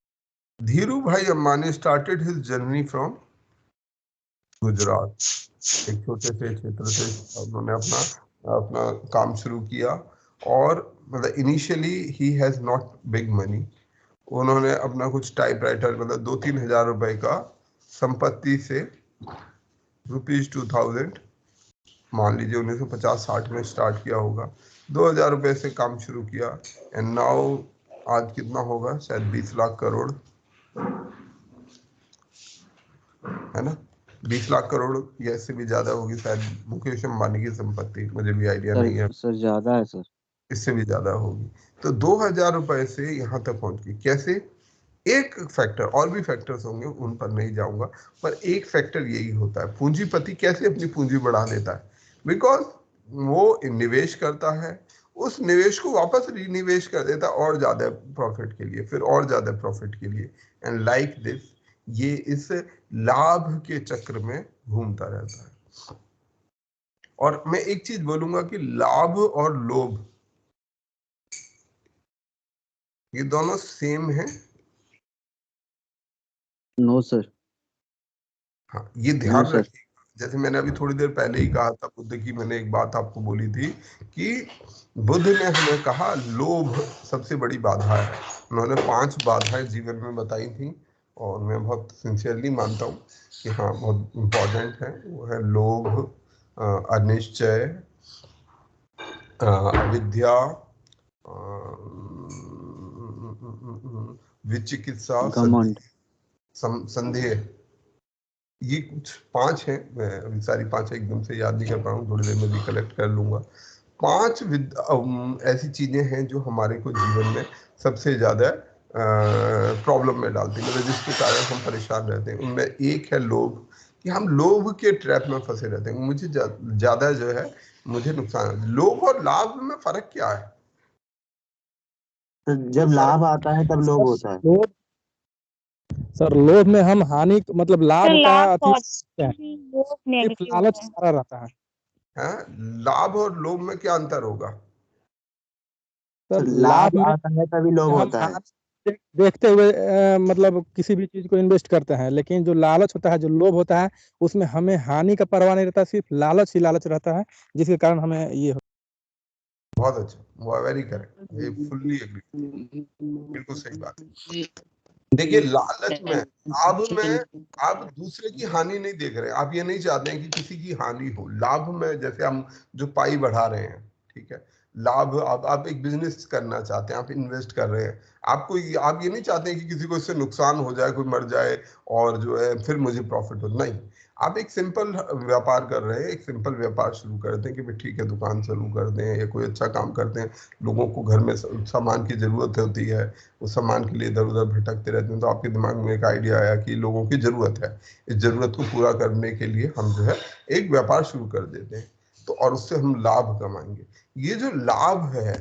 Dhirubhai Ambani started his journey from Gujarat. एक छोटे से क्षेत्र से उन्होंने अपना काम शुरू किया, और मतलब initially he has not big money. उन्होंने अपना कुछ टाइपराइटर, मतलब 2-3 हजार रुपए का संपत्ति से ₹2000 मान लीजिए 1950-60 में स्टार्ट किया होगा, 2000 रुपए से काम शुरू किया, एंड नाउ आज कितना होगा, शायद 20 लाख करोड़, है ना? 20 लाख करोड़ या इससे भी ज्यादा होगी शायद मुकेश अंबानी की संपत्ति, मुझे भी आइडिया नहीं है सर ज्यादा है सर, इससे भी ज्यादा होगी। तो 2000 रुपए से यहाँ तक पहुंच गई। कैसे? एक फैक्टर, और भी फैक्टर्स होंगे उन पर नहीं जाऊंगा, पर एक फैक्टर यही होता है, पूंजीपति कैसे अपनी पूंजी बढ़ा देता है, बिकॉज वो निवेश करता है, उस निवेश को वापस रिनिवेश कर देता है और ज्यादा प्रॉफिट के लिए, फिर और ज्यादा प्रॉफिट के लिए, एंड लाइक दिस ये इस लाभ के चक्र में घूमता रहता है। और मैं एक चीज बोलूंगा कि लाभ और लोभ ये दोनों सेम है? No sir. हाँ, ये ध्यान रखिए। जैसे मैंने अभी थोड़ी देर पहले ही कहा था, बुद्ध की मैंने एक बात आपको बोली थी कि बुद्ध ने हमें कहा लोभ सबसे बड़ी बाधा है। उन्होंने 5 बाधाएं जीवन में बताई थी और मैं बहुत सिंसियरली मानता हूँ कि हाँ बहुत इम्पोर्टेंट है। वो है लोभ, अनिश्चय, अविद्या, विचिकित्सा, संदेह। ये कुछ 5 हैं, मैं अभी सारी 5 एकदम से याद नहीं कर पा रहा हूँ, थोड़ी देर में रिकलेक्ट कर लूंगा। 5 ऐसी चीजें हैं जो हमारे को जीवन में सबसे ज्यादा प्रॉब्लम में डालती है, मतलब जिसके कारण हम परेशान रहते हैं। उनमें एक है लोभ, कि हम लोभ के ट्रैप में फंसे रहते हैं, मुझे ज्यादा जो है मुझे नुकसान। लोभ और लाभ में फर्क क्या है? तो जब लाभ आता है तब लोभ होता है। सर लोभ में हम हानि मतलब लाभ सर का लाभ अति पॉजिटिव, लोभ सिर्फ नेगेटिव लालच होता है। सारा रहता है। लाभ और लोभ में क्या अंतर होगा? सर तो लाभ लाभ में आता है तभी लोभ हम होता है। देखते हुए मतलब किसी भी चीज को इन्वेस्ट करते हैं, लेकिन जो लालच होता है, जो लोभ होता है, उसमें हमें हानि का परवाह नहीं रहता, सिर्फ लालच ही लालच रहता है, जिसके कारण हमें ये बहुत अच्छा, वेरी करेक्ट, ये फुल्ली एग्री, बिल्कुल सही बात है। देखिए लालच में, लाभ में आप दूसरे की हानि नहीं देख रहे हैं, आप ये नहीं चाहते हैं कि किसी की हानि हो। लाभ में जैसे हम जो पाई बढ़ा रहे हैं, ठीक है, लाभ आप एक बिजनेस करना चाहते हैं, आप इन्वेस्ट कर रहे हैं, आपको आप ये नहीं चाहते हैं कि किसी को इससे नुकसान हो जाए, कोई मर जाए और जो है फिर मुझे प्रॉफिट हो, नहीं। आप एक सिंपल व्यापार कर रहे हैं, एक सिंपल व्यापार शुरू करते हैं कि भाई ठीक है दुकान शुरू कर दें या कोई अच्छा काम करते हैं, लोगों को घर में सामान की जरूरत होती है, उस सामान के लिए इधर उधर भटकते रहते हैं, तो आपके दिमाग में एक आइडिया आया कि लोगों की जरूरत है, इस जरूरत को पूरा करने के लिए हम जो है एक व्यापार शुरू कर देते हैं, तो और उससे हम लाभ कमाएंगे। ये जो लाभ है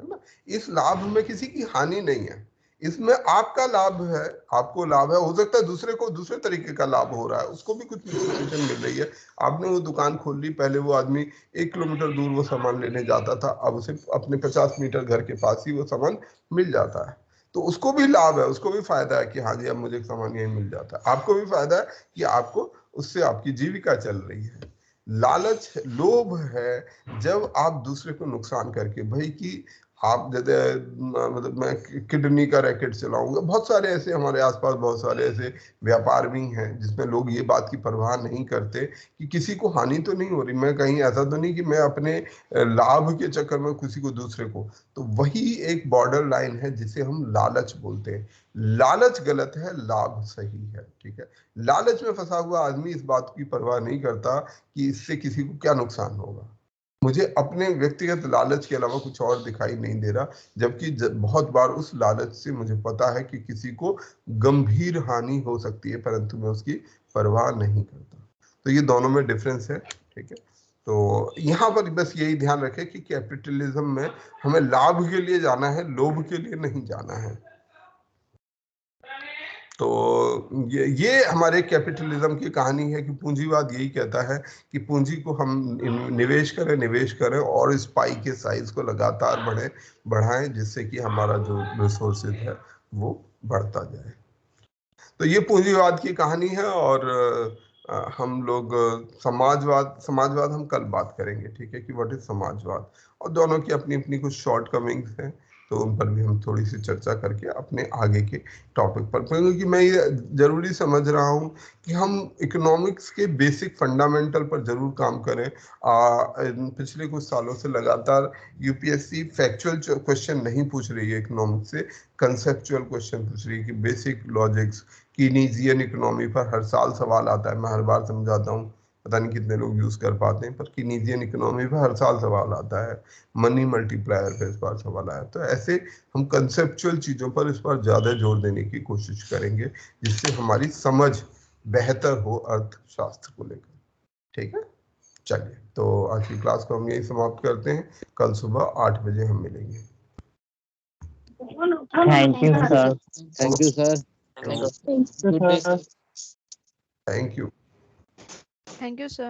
ना, इस लाभ में किसी की हानि नहीं है, इसमें आपका लाभ है, आपको लाभ है, हो सकता है दूसरे को दूसरे तरीके का लाभ हो रहा है, उसको भी कुछ इंफॉर्मेशन मिल रही है। आपने वो दुकान खोल ली, पहले वो आदमी 1 किलोमीटर दूर वो सामान लेने जाता था, अब उसे अपने 50 मीटर घर के पास ही वो सामान मिल जाता है, तो उसको भी लाभ है, उसको भी फायदा है कि हाँ जी अब मुझे सामान यही मिल जाता है। आपको भी फायदा है कि आपको उससे आपकी जीविका चल रही है। लालच, लोभ है जब आप दूसरे को नुकसान करके, भाई कि आप जैसे मतलब मैं किडनी का रैकेट चलाऊंगा, बहुत सारे ऐसे हमारे आसपास बहुत सारे ऐसे व्यापार भी हैं जिसमें लोग ये बात की परवाह नहीं करते कि किसी को हानि तो नहीं हो रही, मैं कहीं ऐसा तो नहीं कि मैं अपने लाभ के चक्कर में किसी को दूसरे को, तो वही एक बॉर्डर लाइन है जिसे हम लालच बोलते हैं। लालच गलत है, लाभ सही है, ठीक है। लालच में फंसा हुआ आदमी इस बात की परवाह नहीं करता कि इससे किसी को क्या नुकसान होगा, मुझे अपने व्यक्तिगत लालच के अलावा कुछ और दिखाई नहीं दे रहा, जबकि बहुत बार उस लालच से मुझे पता है कि किसी को गंभीर हानि हो सकती है, परंतु मैं उसकी परवाह नहीं करता। तो ये दोनों में डिफरेंस है, ठीक है। तो यहाँ पर बस यही ध्यान रखें कि कैपिटलिज्म में हमें लाभ के लिए जाना है, लोभ के लिए नहीं जाना है। तो ये हमारे कैपिटलिज्म की कहानी है कि पूंजीवाद यही कहता है कि पूंजी को हम निवेश करें और इस पाई के साइज को लगातार बढ़ाएं, जिससे कि हमारा जो रिसोर्सेज है वो बढ़ता जाए। तो ये पूंजीवाद की कहानी है, और हम लोग समाजवाद हम कल बात करेंगे, ठीक है, कि व्हाट इज समाजवाद, और दोनों की अपनी अपनी कुछ शॉर्ट कमिंग्स हैं, तो उन पर भी हम थोड़ी सी चर्चा करके अपने आगे के टॉपिक पर, क्योंकि मैं ये जरूरी समझ रहा हूँ कि हम इकोनॉमिक्स के बेसिक फंडामेंटल पर जरूर काम करें। पिछले कुछ सालों से लगातार यूपीएससी फैक्चुअल क्वेश्चन नहीं पूछ रही है इकोनॉमिक्स से, कंसेप्चुअल क्वेश्चन पूछ रही है कि बेसिक लॉजिक्स, कीनीजियन इकोनॉमी पर हर साल सवाल आता है, मैं हर बार समझाता हूँ, पता नहीं कितने लोग यूज कर पाते हैं, पर कीनीजियन इकोनॉमी पर हर साल सवाल आता है, मनी मल्टीप्लायर पे इस बार सवाल आया। तो ऐसे हम कंसेप्चुअल चीजों पर इस बार ज्यादा जोर देने की कोशिश करेंगे, जिससे हमारी समझ बेहतर हो अर्थशास्त्र को लेकर। ठीक है, चलिए, तो आज की क्लास को हम यही समाप्त करते हैं। कल सुबह 8 बजे हम मिलेंगे। Thank you sir. Thank you sir. Good day sir. Thank you. Thank you, sir.